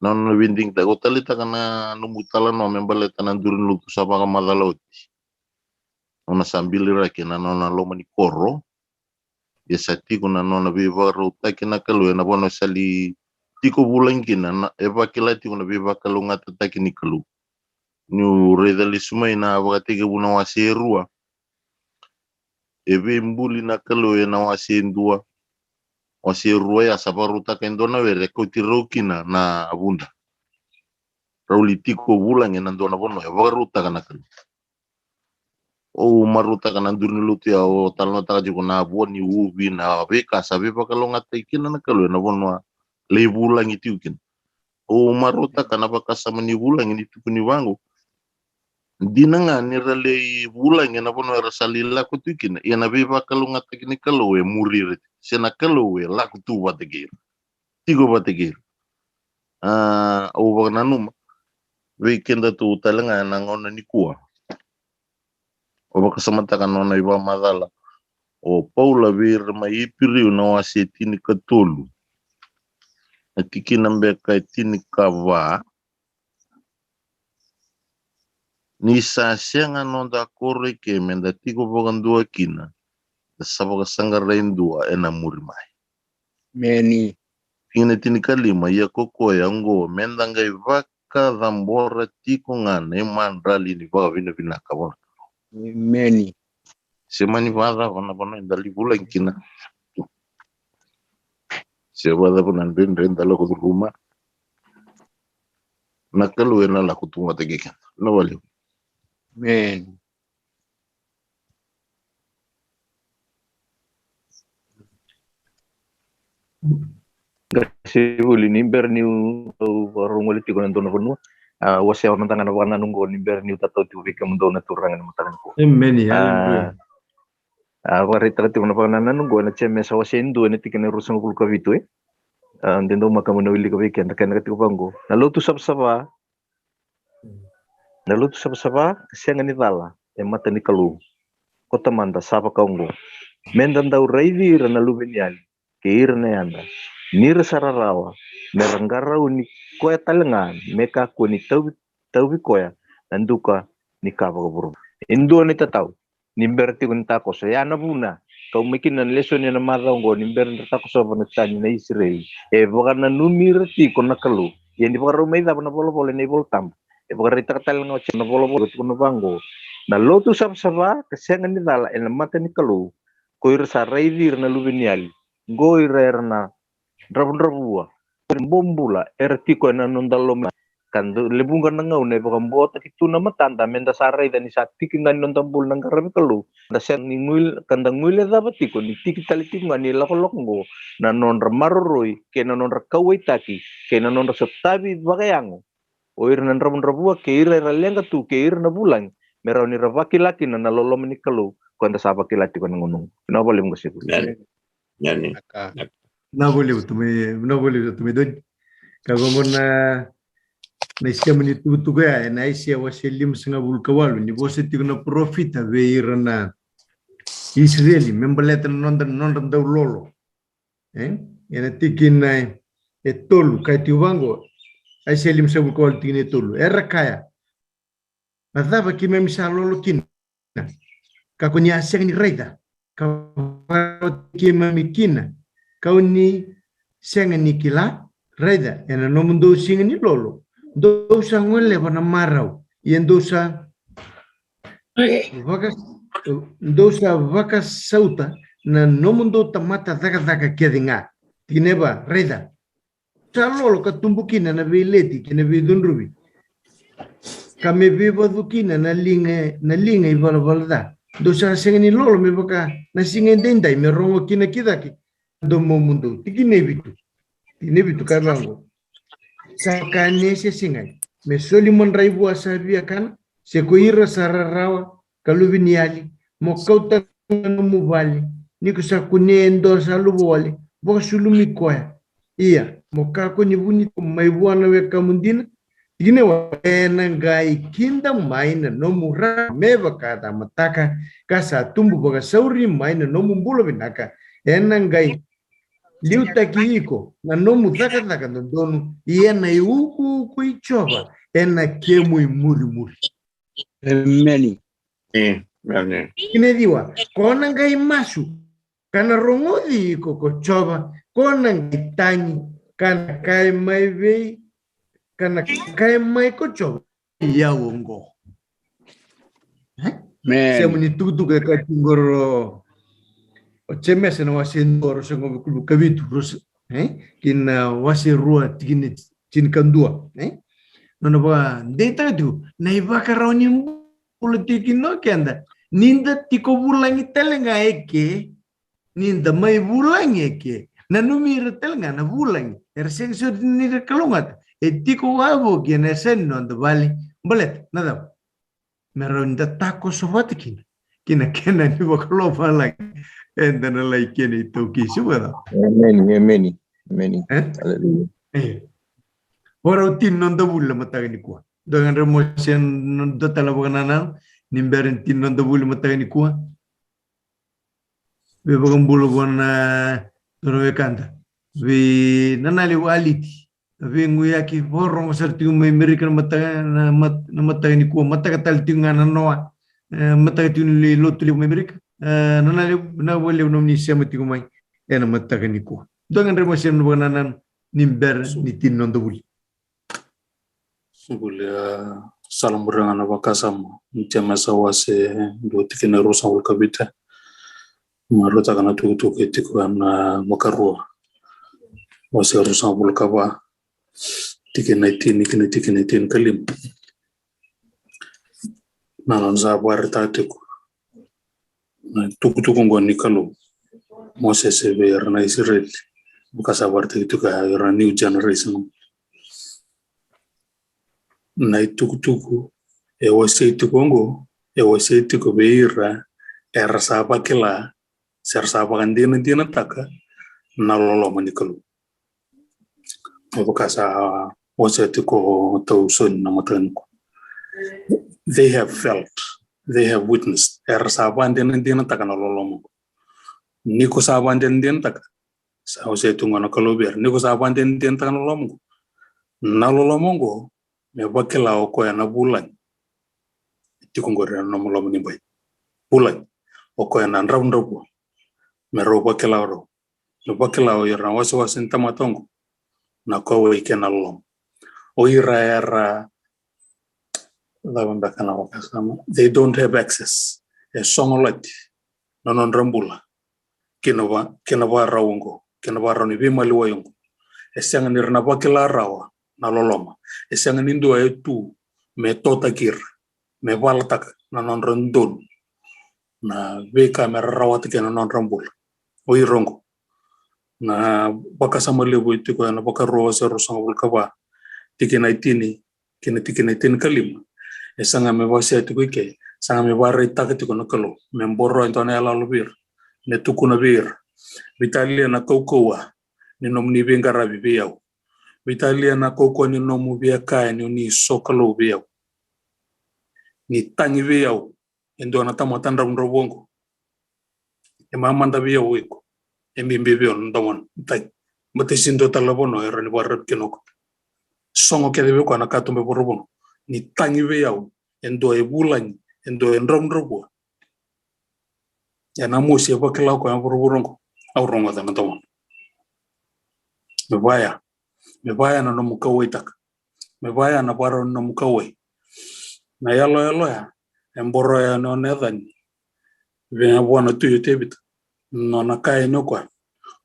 Non winding ta gotalita kana numutala no membaleta na durun lutu sa baka madaloti. Ona sambili rake na nona loma ni koro. Ya sati ko na nona biba rota kina kalu na bono sali tiko Bulangi na eba kilati ko na biba kalu ngata takini kalu. New redalisme na wakati ke buna waserua ebe mbuli na kalo na wasendua waserua ya sabaruta kendona were kotirokina na abunda raulitiko Bulangi na ndona bono ya baruta kana kalo o maruta kana durni lutu ya o talno taka jiko na boni ubi na beka sabe pa kalo ngata ikina na kalo na bono le Bulangi tiukin o maruta kana bakasama ni Bulangi ni tukuni wangu dina nga nirale Bulangi na pono rasalila kutukin ya na beba kalunga takini kalowe murir sena kalowe la kutu bategir tigo bategir o bagnanum weekend tu talanga nangona ni kuwa o bakasamata kanona iba madala o Paula vir mai piriu na wasetini katolu akikinambe kaitini kava ni sasya nga nonda kore ke menda tiko bogan dua kina sabaga sangarain dua ena murimai Meni kina tini kalima ya koko ya ngo menda ngai vaka dhambora tiko ngane mandrali ni vaga vina vina kabona meni semani vaga wana bono indali Bulangi kina sebada bonan renda lo kutu rumah nakalu ena la kutunga tegeka no wali meni kasi uli ni berniu warungoli tiko na dono kono wasi orang tangan warna nunggu ni berniu tato tu wika mundo na turangan matangan ko Amen. Hallelujah. wari tati ko na panganan nunggu na cheme sa wasi endo na tikin rusang kulka vitu andendo makamu na wili ka weekend kaya nakatiko pango naluto sab-saba kasi ang anitala mata ni kalu kota manda sapa kaungo mendan daw raivi na lubeniali keir na yanda nira sararawa meranggaraw ni koya talangan meka ko ni tawi koya nanduka ni kapa buru indo ni tatau nimber ti kun tako so ya na buna kau mikin nan leso ni na marang go nimber tako so na tani na Israel bukan na numir ti kon nakalu yang di pagaro may dapat na polo ni voltam pagaro itatal nga na polo kun bango na lotu sab-saba kasi nga ni dala en mata ni kalu koir sa raidir na lubiniali goir na drabua bombula ertiko na nondalo kan lebungan na ngaw na bakang bota kitu na matanda menda saray dan isa tikingan nondambul ng karami kalu na siya ninguil kandang nguil dapat tiko ni tikitalitingan ni lakolok ngo na nonra maroroy ke na nonra kaway taki ke na nonra sotabi bagayango oir na rabua ke ira ralenga tu ke ira na bulang meron ni ravaki laki na nalolom ni kalu kanda sapa kilati ko ngunung na boleh mo kasi Yani. Na boleh tume don kagongon na isya menitu tuga na isya waselim senga bulkawalu ni bose tigna profita veira na Israeli membaleta non da lolo ena tikin na etolu kaitiwango aiselim sa bulkawalu tigna etolu era kaya nadaba kime misa lolo kin kako ni asya ni raida kako kime mikina kau ni senga ni kila raida ena nomundo singa ni lolo dosa ngole wana marau yen dosa vaka sauta na nomundo tamata daga kedinga tineba raida chalolo katumbukina na veleti kene vidunrubi kame viva dukina na linga ivalvalda dosa sengeni lolo me baka na singen dendai me rongo kina kidaki do mundo tikine bitu karlango sakane se singai me solimon raibu asabia kan se koira sararawa kalubiniali mo kauta no mubali niko sakune endo salubo wale bo sulumi koya iya mo kako ni buni mai buana we kamundina ine wa ngai kinda maina no mura meva kada mataka kasa tumbu boga sauri maina no mumbulo binaka enangai liuta kiiko na nomu zaka ndonu iena iuku kuichoba ena kemu muri Meli. Meli. ine diwa kona ngai masu kana rongodi ko kochoba kona ngai tani kana kai mai vei kana kai mai kochoba ya wongo semu ni tutu ka tingoro o chemese na wasi ndoro sengo kabitu rus kina wasi rua tikini chin kandua nono ba data tu na ibaka rauni politiki no kenda ninda tiko bulangi telenga eke ninda mai bulangi eke na numira telenga na bulangi erseng so ni kalungat etiko wabo kina sen no bali balet nada meronda tako sobatkin kina kena ni baklo bala endana like ni toki subada many ora tin non da bulla matagani kwa dengan remotion non da talabanana nimberin tin non da bulla matagani kwa be bagam bulu gona dorowe kanda be nanali waliti be nguyaki borong serti umay American matagani kwa matagatal tingana noa matagatin li lotuli umay America nanali na wale unomni semati kumay ena matagani kwa dengan remotion bananan nimber ni tin non da bulla Bulia salam berangana bakasam jamasa wase do tikina rosa wal kabita marota kana tu ketiko na makarua wase rosa wal kaba tikina tin kalim na za barta tiko na tuku ngoni kalu Moses sever na Israel bakasa barta itu ka new generation na tuku e wase tukongo e wase tuko beira era sapa kila ser sapa kandina dina taka na lolo manikalu o kasa wase tuko tauson na matanko they have felt, they have witnessed era sapa dina taka na lolo mo niko sapa dina taka sa wase tungo na kalober niko sapa dina taka na lolo mo me bakela o ko na bulan tikungore no mulo ni bai bulan oko na ndro mero bakelauro no bakelao yara wasa tamatongo na ko weekend along o ira they don't have access a song like no non rambula kinaba raungo kinaba roni bi maliwayongo esanga nirna bakela rawa na loloma esanga nindo etu me tota kir me baltak na non rondon na be kamera rawat ke na non rambula o irongo na baka samalebu itu ko na baka rosa rosang bulkaba tikina itini kalima esanga me basa itu ke sanga me barre takati ko nakalo me borro intone ala lubir ne tukuna bir Vitalia na kokoa ni nomni bengara bibiau Vitalia na kokoa ni nomu bia kai ni sokalo biau ni tangi biau endo na tamatan robongo e mamanda biau iko e mbimbi biau ndamon tai matisindo talabono era ni barret kenoko songo ke debe ko na katumbe borobono ni tangi biau endo e bulan endo en romrobo ya na musi ba kala ko borobono au rongo da ndamon me vaya na nomu kawai tak me vaya na baro nomu kawai na yalo ya emboro ya no nedan venga buona tuyo tebit no na kai no kwa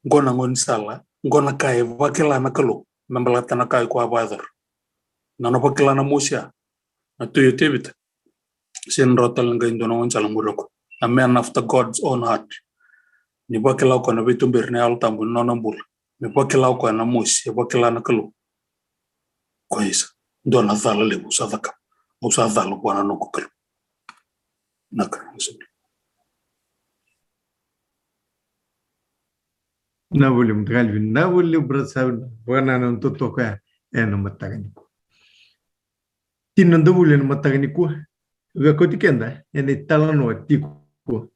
ngona ngon sala ngona kai vakela na kalo membalata na kai kwa bazar na no vakela na musia na tuyo tebit sen rotal ngai ndono ngon sala muroko a man after God's own heart ni vakela ko na bitumber ne altambu no nambul me vakela ko na musia vakela na kalo koisa dona zala le usadaka usadalo bwana no kokalo naka na volim galvin na volim brasa bwana no totoka eno mataganiku tinando volen mataganiku ve kotikenda ene talano tiku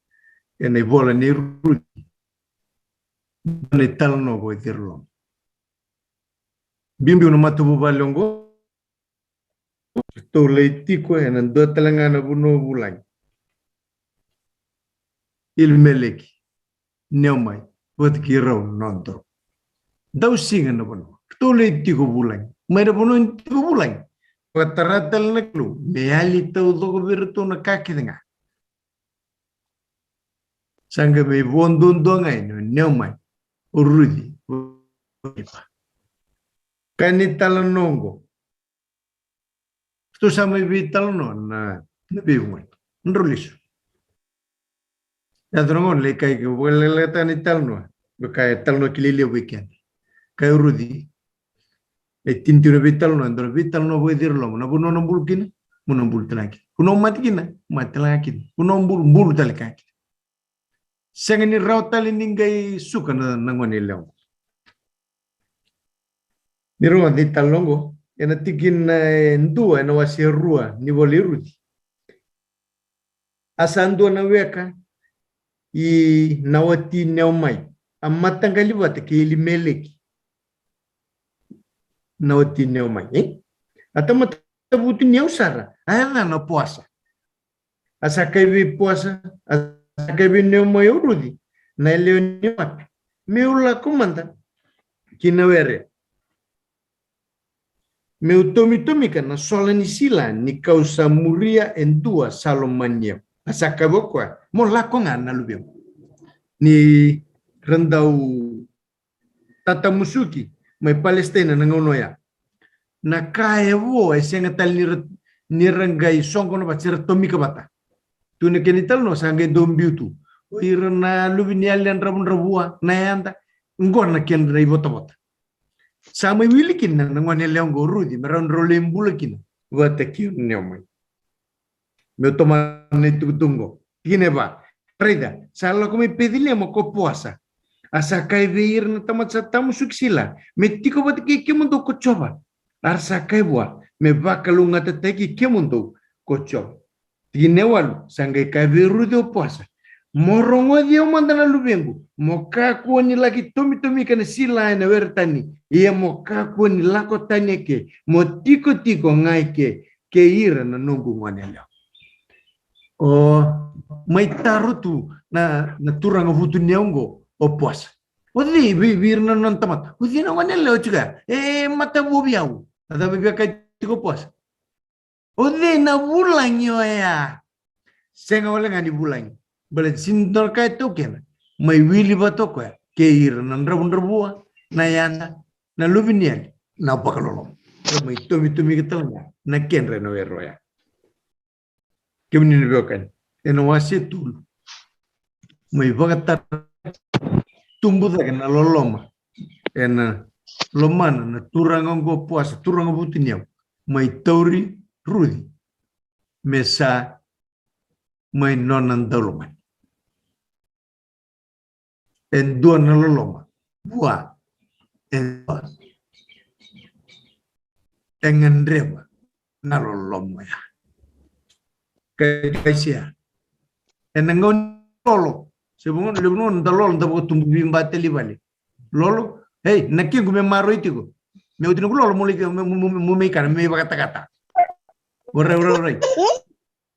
ene vola ne ruti ne talano go dirlo bimbi no matubu balongo to leitico ene do talangana buno bulan il meleki neomai wat kirau nondro dau singa no bono to leitico bulan mera bono tico bulan pataratal naklu meali to do virtu na kakidenga sanga me bondon dongai no neomai urudi kanitalonongo tu sama vital na bimoi nrulisu ya drongon le kai ke wele le tani talno be kai talno kilile weekend kai rudi e tintiro vital no voy dirlo na buno no bulkina muno bultanaki kuno matkina matlaki kuno bul talkaki sengani rawtali ningai suka na ngoni lew miro di talongo ena tikin ndua ena wasi rua ni volirudi asando na weka i nawati neomai amatangali wate ke ili meleki nawati neomai atama tabutu neusara ana na puasa asakaivi puasa asakaivi neomai urudi na leo ni wapi meula kumanda kinawere Meutomi kana solani sila ni kausa muria endua salomania asaka bokwa mo lakonga na lubem ni rendau tata musuki mai Palestina na ngono ya na kaewo esenga tal ni rangai songo no bacira tomika bata tu ne kenital no sange dombiutu o irna lubini allen rabun rabua na yanda ngona ken rai bota sama wilikin na ngone leongo rudi meron rolem bulakin wata kiun neomai me toma ne tutungo kine ba reda sala ko me pedile mo ko puasa asa kai veir na tamat sa tamu suksila me tiko bat ke mundo ko coba arsa kai bua me bakalunga teteki ke mundo ko coba tine walu sangai kai verudo puasa morongo dia mandana lubengu moka kuoni lagi tomi kana sila na wertani ia moka kuoni lako tani ke mo tiko ngai ke ira na nungu ngwanelo Oh, mai taru tu na turang hutu niaungo o puasa. Odi bir non tamat. Odi na wanele o juga. Mata bubiau. Ada bibia kai tiko puasa. Odi na bulan yo ya. Senga wala ngani bulan. Bale sintor kai to ken. Mai wili bato ko ya. Ke ir nan rabun rabua na yana na lubinian na pakalolo. Mai tumi ketalnya. Na ken reno ya. Kemini beokan. Eno wasi tul. Mai bagatar tumbuh tak na loloma. Ena lomana na turang ngo puasa, turang butinya. Mai tauri rudi. Mesa mai nonan doloman. En dua na loloma. Buah. En engan reba na loloma ya. Kaisia. En ngon lolo. Sebelum lebih dalol ndabo tumbuh bimba teli bali. Lolo, hey, nakki gume maro itigo. Me udino lolo mumi kan me kata-kata. Ora.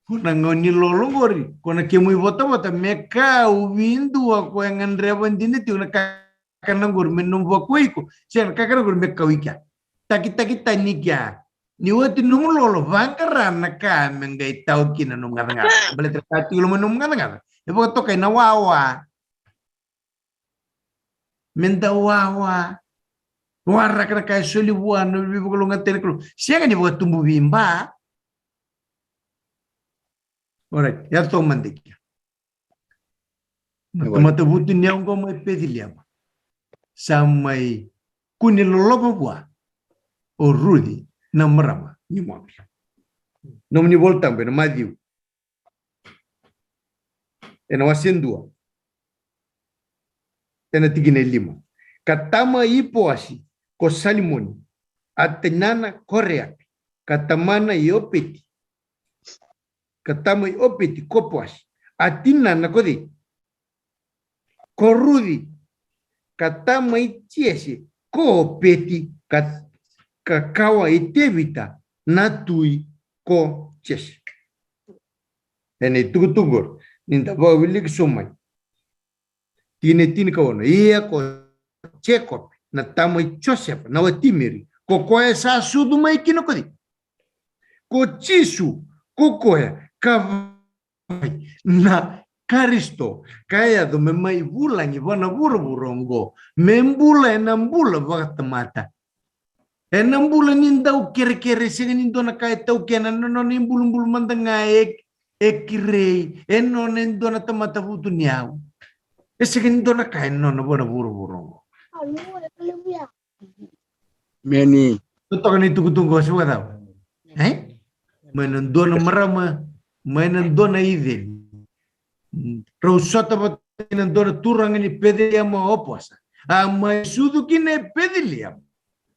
Kona ngoni lolo ngori, kona kemu bota meka uwindu ako yang andreban diniti una kana ngor menumbu ako iko. Sian kakana ngor meka wika. Taki tanikya. Ni wati nung lolo bangkaran naka mengai tau kina nung ngata. Bale terkati lo menung ngata. Ibu to kay nawawa. Mendawawa. Wara kana kay sulibuan no bibu ko ngatel ko. Siya ni buat tumbuh bimba. Alright, ya to mandik. Mata butin niya ko may pediliam. Samay kunilolobo bua. O Rudy na marama ni mo. Nom ni voltam be na madiu. Ena wasin dua. Ena tigine lima. Katama ipoasi ko salimoni. Atenana korea. Katamana iopeti. Katama iopeti kopoasi. Atinana kodi. Korudi. Katama itiesi. Koopeti. Kakawa itevita. Natui ko chesi. Ena tugutugor. Ninda bawa wilik sumai. Tine kawana. Iya ko Chekhov na tamai Joseph na watimiri. Ko koe sa sudu mai kino kodi. Ko chisu ko koe kavai na Karisto kaya do memai bulangi wana burongo membula enambula bagatamata. Enambula nindau kere sega nindona kaya tau kena no nimbulu mandanga ekirei enon endona tamata butu niau. Sega nindona kaya no wana burongo. Meni. Tutok ni tunggu semua tahu. Menendona merama, menendona idin. Rausata menendona turang ini pedeliam oposa. Ama sudu kine pedeliam.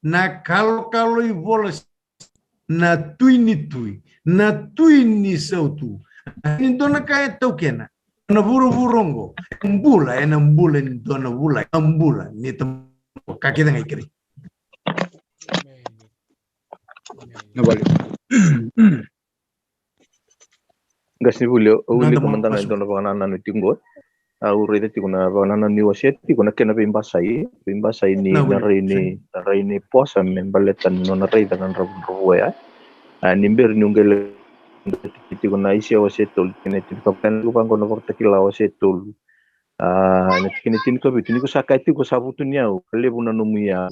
Na kalau ibolas na tuini sautu. Ini dona kaya tau kena. Na burongo. Embula ni dona bula. Embula ni kaki tengah kiri. Gas ni bulio uli komandana ndona bangana no tingo urede tikuna bangana ni waseti kuna kena bimba sai ni na reini posa membaletan no na reida kan rabu ya nimber nungel tikuna isia wasetul kene tikapkan lu bango no portakila wasetul na kene tinko bituni ko sakai tiko sabutu niau lebuna numia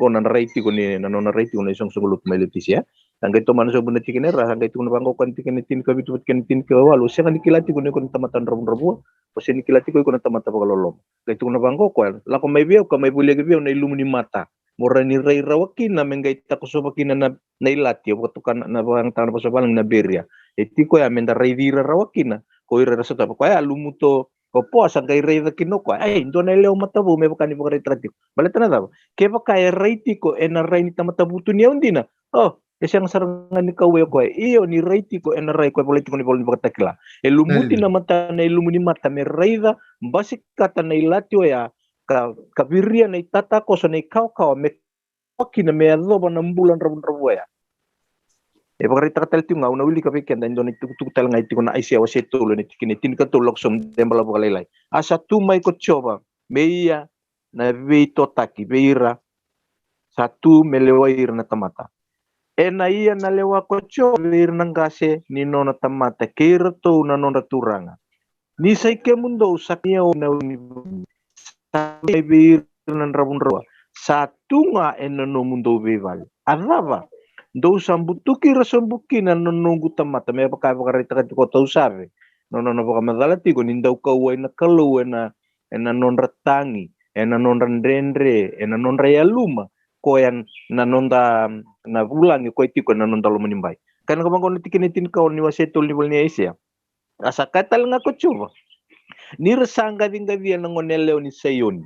gona na reiti ko ni na no reiti ko na isong sugulut melitisia angkai to manusia bunda tikene ra angkai tu bangko kan tikene tin ka bitu kan tin ka walu sia kan kilati ko kon tamatan rabu o sia kilati ko kon tamata pagalolom kai tu bangko ko la ko mai biau ka mai bule biau na ilumini mata morani rai rawaki na mengai ta ko sobakina na ilati o to kan na bang tangan pasobalang na beria etiko ya menda rai dira rawakina ko ira rasa ta ko ya lumuto ko po sa kai rai dakino ko ai ndona leo matabu me bakani bakari trati baletana ta ke bakai rai tiko ena rai ni tamata butu ni undina oh Esang sarangan ni kawe ko iyo ni reiti ko rai ko politiko ni pagtakila elumuti na mata na elumuni mata me reida basic kata na ilatio ya kabiria na itata ko sa na ikaw me wakina me adoba ng bulan rabun ya Pakarita katal tu ngau na uli ka pekan dan don itu tel ngai tu na aisia wasetu lo ni tikini tin ka tu loksom dembala bukalai. Asa tu mai ko coba meia na veito taki veira satu melewair na tamata. Na ia na lewa ko coba veir nangase ni nona tamata keira to na nona turanga. Ni sai ke mundo saknya na uni sai veir nan rabun rawa. Satu nga no mundo beval. Arava. Do sambutuki rasambuki na nungu tamata me pakarita ka ko tau sabe. No pakamadalati ko nindau kau na kalu na non ratangi, na non randendre, na non rayaluma ko yan na nonda na bulan ko itiko na nonda lo menimbai. Kan ko mangko tikinitin ka ni wasetul ni bolnya isia. Asa katal nga ko chuba. Ni rasanga dinga via na ngoneleo ni sayon.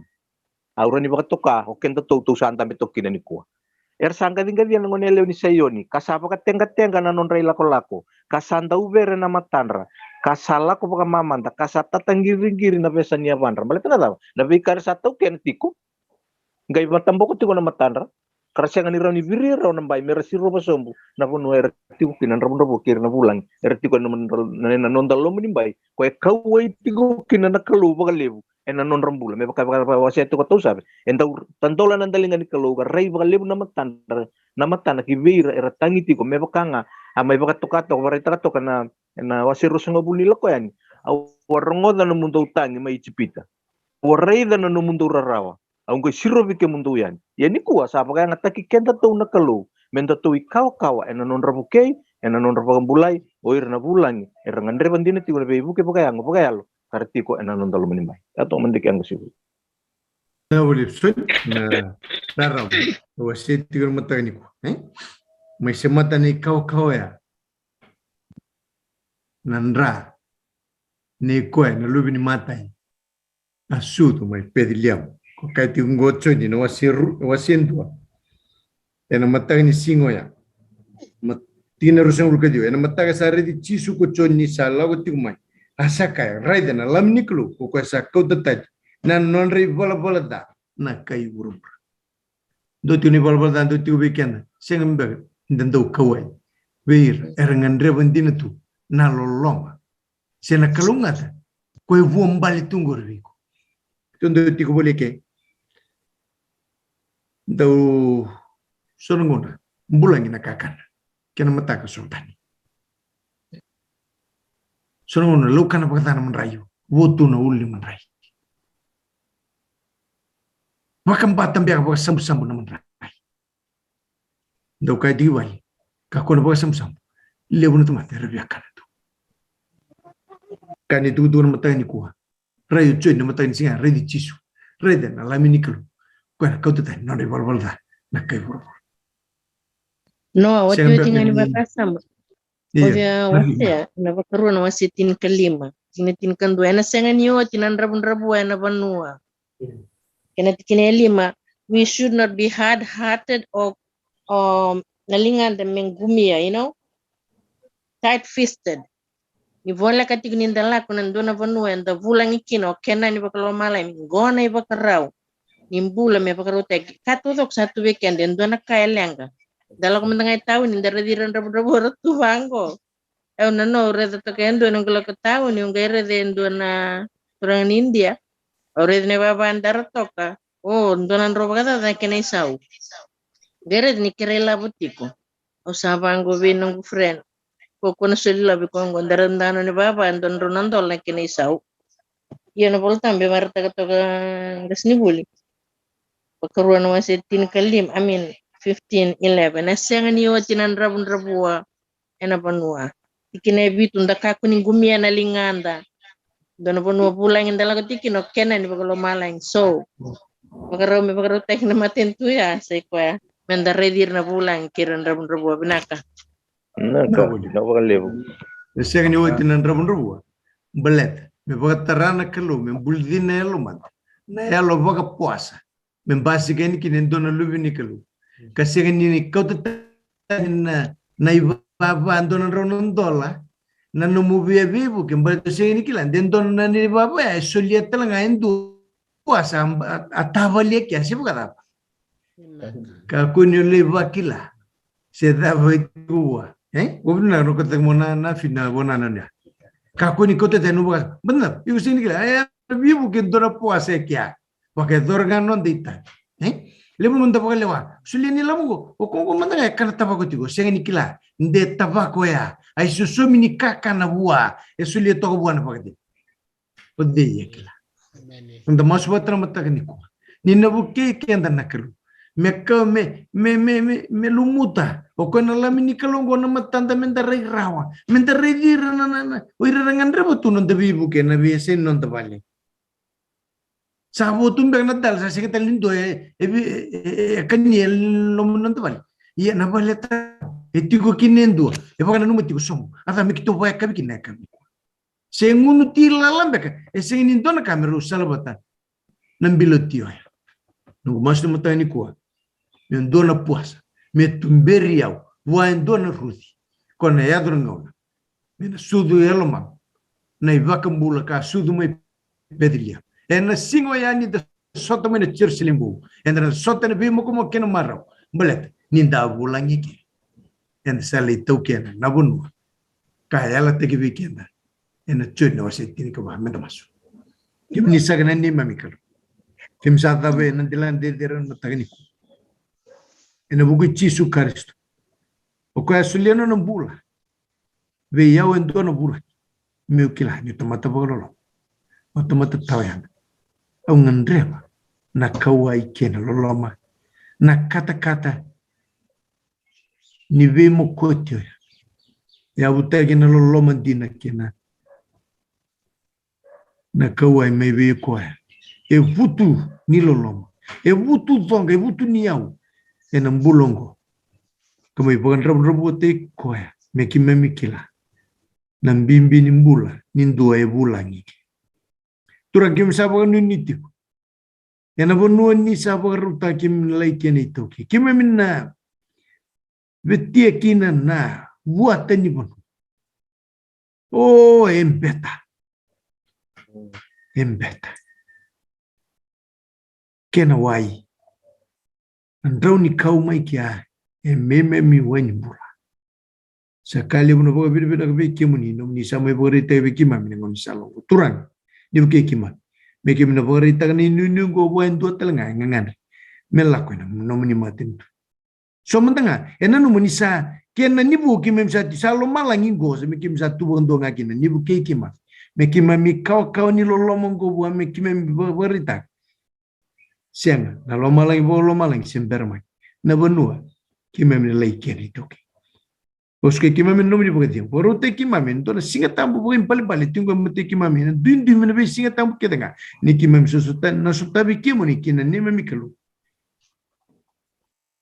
Aura ni bakatoka o kenta to santa metokina ni ko. Sangka dinga dia ngoneleo ni sayoni kasapa ka tenga na non rai lako kasanda ubere na matanra kasala ko paka mamanta kasata tanggiri-giri na pesa niya bandra malita na daw na bikar sa tau ken tiku ngai matambo ko tiko na matanra karasya ngani raw ni biri raw na bay mera siro basombu na puno tiku kinan rabon rabo kir na bulang tiko na non dalo menimbay ko kawai tiku kinan na kalu paka lebu na non rambula me baka waseto ko tau sabe entau tantola nan dalinga ni kaluga rai baka lebu na matana ki veira era tangiti ko me baka nga amay baka tokato ko barita to kana na wasiro sa ngabuli lako yan warongoda no mundo utangi may chipita warayda no mundo rarawa ang ko siro bike mundo yan yani kuwa sa baka nga takikenda to na kalu menta to ikaw na non rabukay na non rabagambulay o ir na bulang era ngandre bandina ti ko be buke baka yang baka yalo kartiko na non dalo menimay ato mandik ang sibu na boleh sun na raraw wasit tigur matani ko may semata ni kau ya nandra ni ko na lubi ni matai asuto mai pediliam ko kai ti ngocho ni no wasintua ena matagi ni singo ya tina rusang urkadio ena mataga sare di chisu ko chonni sala ko ti mai asaka raida na lam niklu ko sa ko tataj nan non ri bola da na kai urub do ti ni bola da do ti weekend sengamba ndendo kawai wir erangan rebandina tu na lolonga sena kalungata ko vuombali tungor viko tondo ti ko boleh ke do sonongona mbulangi na kakana kena mataka sultani sonongona lokana pakatana menrayu wotu na uli menrayu Bahkan batam biar bawa sambu-sambu namun rai. Dau kai diwali, kakon bawa sambu-sambu. Lebu tu mati rebiakan itu. Kan itu tu nama tani kuah. Rai cuy nama tani singa rai di cisu. Rai dan alami niklu. Kuah kau tu tani nade bal dah nak kai bal. No, waktu itu tinggal di Batasam. Oja na bakaru na wasitin kalima. Tinatin kan dua na sengan yo tinan rabun-rabu na banua. Lima, we should not be hard-hearted or nalingan the mengumia, tight-fisted. Ni vola katig nindala kunan dona vanu and the vulang ikino kena ni bakalo malay gona ibakarao nimbula me bakaro tek katutok satu weekend and dona kaelanga dala ko mendangay tahu ni daradiran rabu-rabu tu bango no reda to kendo nang kala kataw ni ngere den dona orang India ore ne baba andar toka donan robagada da kenai sau gere ni kerela butiko o sabango binong friend ko kono selila bi kongo darandano ni baba andon ronando la kenai sau na volta be marta to gasni buli pakaruan wasetin kalim 15-11 asengan yo tinan rabun rabua ena banua ikine bitunda kakuni gumia na linganda dono banua pulang indala tikino kenan bagalo malang so Magaro tek na matentu ya say kwa mendaredir na bulang kiran rabun rabua binaka. Naka levo. Saya ni wati nan rabun rabua. Belet. Me baga tarana kalu me buldina elo mat. Na elo baga puasa. Me basi kini kini dona lubi ni kalu. Kasi ni kau na ibaba dona rabun dola. Na numubia bibu kembali tu saya ni kilan. Den dona ni baba ya soliat telang aindu. Puasa atavalia que assim bugada. Kakuni leva aquila. Se dava tua. Wabna no kata mona na final bona nanya. Kaku ni kote tenu bukan benar. Ibu sini kira ayah biu bukan dora puasa kia. Pakai dorgan non dita. Lemu non tapak lewa. Suli ni lamu ko. Koko mana ya karena tapak ko tigo. Sengen ni kila. Nde tapak ko ya. Ai susu mini kaka na buah. Suli toko buah na pakai. Pede ya kila. Unda masuk batra mata kan niku. Ni nabu ke anda nakaru. Meka me lumuta. Oko na lami ni kalongo na matanda menta rei rawa. Menta rei dira na. Oira rangan rebo tu non tabi buke na biasa non tabale. Sabo tumbang na dal sa sikita lindo kanyel non tabale. Iya na baleta. Etigo kinendo. Baka na numati ko som. Ata mikito ba kabi kinaka. Sengunu tila lambeka. Sengin indo na kameru salabata. Nambilotio. Nung mas na matani ko. Mendona puasa. Me tumberiau. Waendona ruthi. Kona yadrongona. Mena sudu elomang. Na ivakambula ka sudu mai pedria. Ena singo yani da sota mena chirsilimbu. Ena sota na bimo como keno marau. Balet. Ninda bulangi ki. Ena sali tokena. Nabunu. Kaya la teki vikenda. Ena chudna wasi tini ka menda masu. Kim nisa kana ni mamikalo. Kim sata be nandilan de deran matagani. Ena buku Cisu Karisto. O kaya suliano ng bula. Veyaw en dono bula. Meu kila nyo tamata pagalolo. O tamata tawayan. Ang ngandrema. Nakawai kena loloma. Nakata-kata. Ni vemo kotyo. Ya butagi na loloma dina kena. Nakawai may veyo koya. E vutu ni loloma. E vutu zonga. E vutu niyaw. Enam bulongo. Kami bukan rabu te koya. Meki memikila. Nambimbi nimbula. Nindua e bulangi. Tura kim sabaga nunitiku. Ena bonua ni sabaga ruta kim laikia ni toki. Kim minna. Vetia kina na. Buata ni bonu. Oh embeta. Embeta. Kena wai. Andrau ni kau mai kia meme mi wani bula. Sakali uno boga bida kabe kimuni no ni sama boga rita be kima mi ngon salong. Turan ni be kima. Me kima no boga rita ni nunu go buan dua telenga ngangan. Melako no muni matin. So mentanga ena no muni sa kena ni bu kima sa ti salo malangi go se me kima sa tu boga ndo ngakina ni bu kima. Me kima mi kau ni lolomong go buan me kima mi boga rita. Siang, na loma lang sembermai. Na benua, kima min lai kiri toki. Oske kima min nomi bukati. Borote kima min to na singa tambu bukin pali tunggu mete kima min. Duin min be singa tambu ketenga. Ni kima min susutan na sutabi kimo ni kina ni memikalu.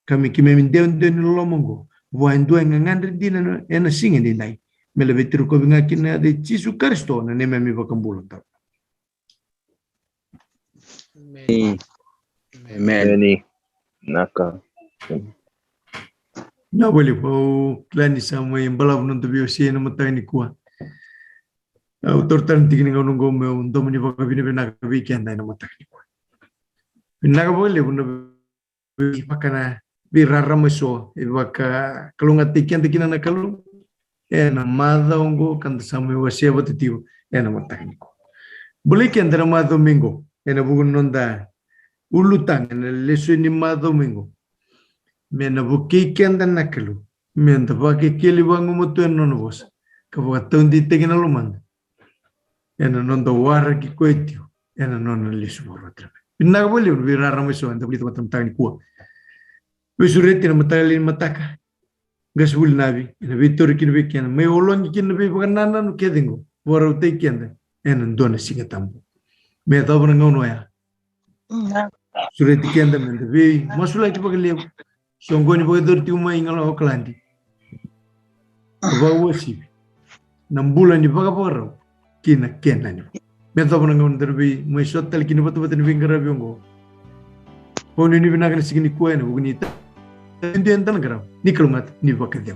Kami kima min deon lomongo. Buan dua ngandri dina ena singa di nai. Mele betiru ko binga kina de Cisu Karisto na ne memi bakambulan ta. Amen. Naka. Na boleh po klani sama yang balap nonton biasa na matay ni kuah. Autor tan tingin ng nunggo mo untuk menyebar binibina weekend na matay ni kuah. Binaga boleh bunda makana birara meso ibaka kalunga tikian tikina na kalung na mada ongo kanta sama wasia batitivo na matay ni kuah. Boleh kian dara mada domingo na bugun nonda ulutang na leso ni mada domingo. Mena buki kenda nakalu, mena bagi kili wangu mutu eno nubos, kabuka tundi tegina lumanda, eno nondo wara ki kuetio, eno nondo lisu boro trabe. Binaga boleh birara meso anda beli tempat tangni kuah. Besureti na matali mataka, gasbul nabi, ena vitor kin weekend, me olon kin nabi bukan nana nu kedingo, wara utai kenda, eno dona singa tambu. Me tahu na ngono ya. Sureti kenda menda vi, masula ki pagalio. Songoni boy dorti umay ngalo oklandi. Bawa sih. 6 bulan di pagaparaw. Kina ni. Mento pa nang derbi may shot tal kina bato ni bingarabi ngo. Pono ni binagan sigini kuya na bugunita. Hindi antan garab. Ni kalungat ni bakadya.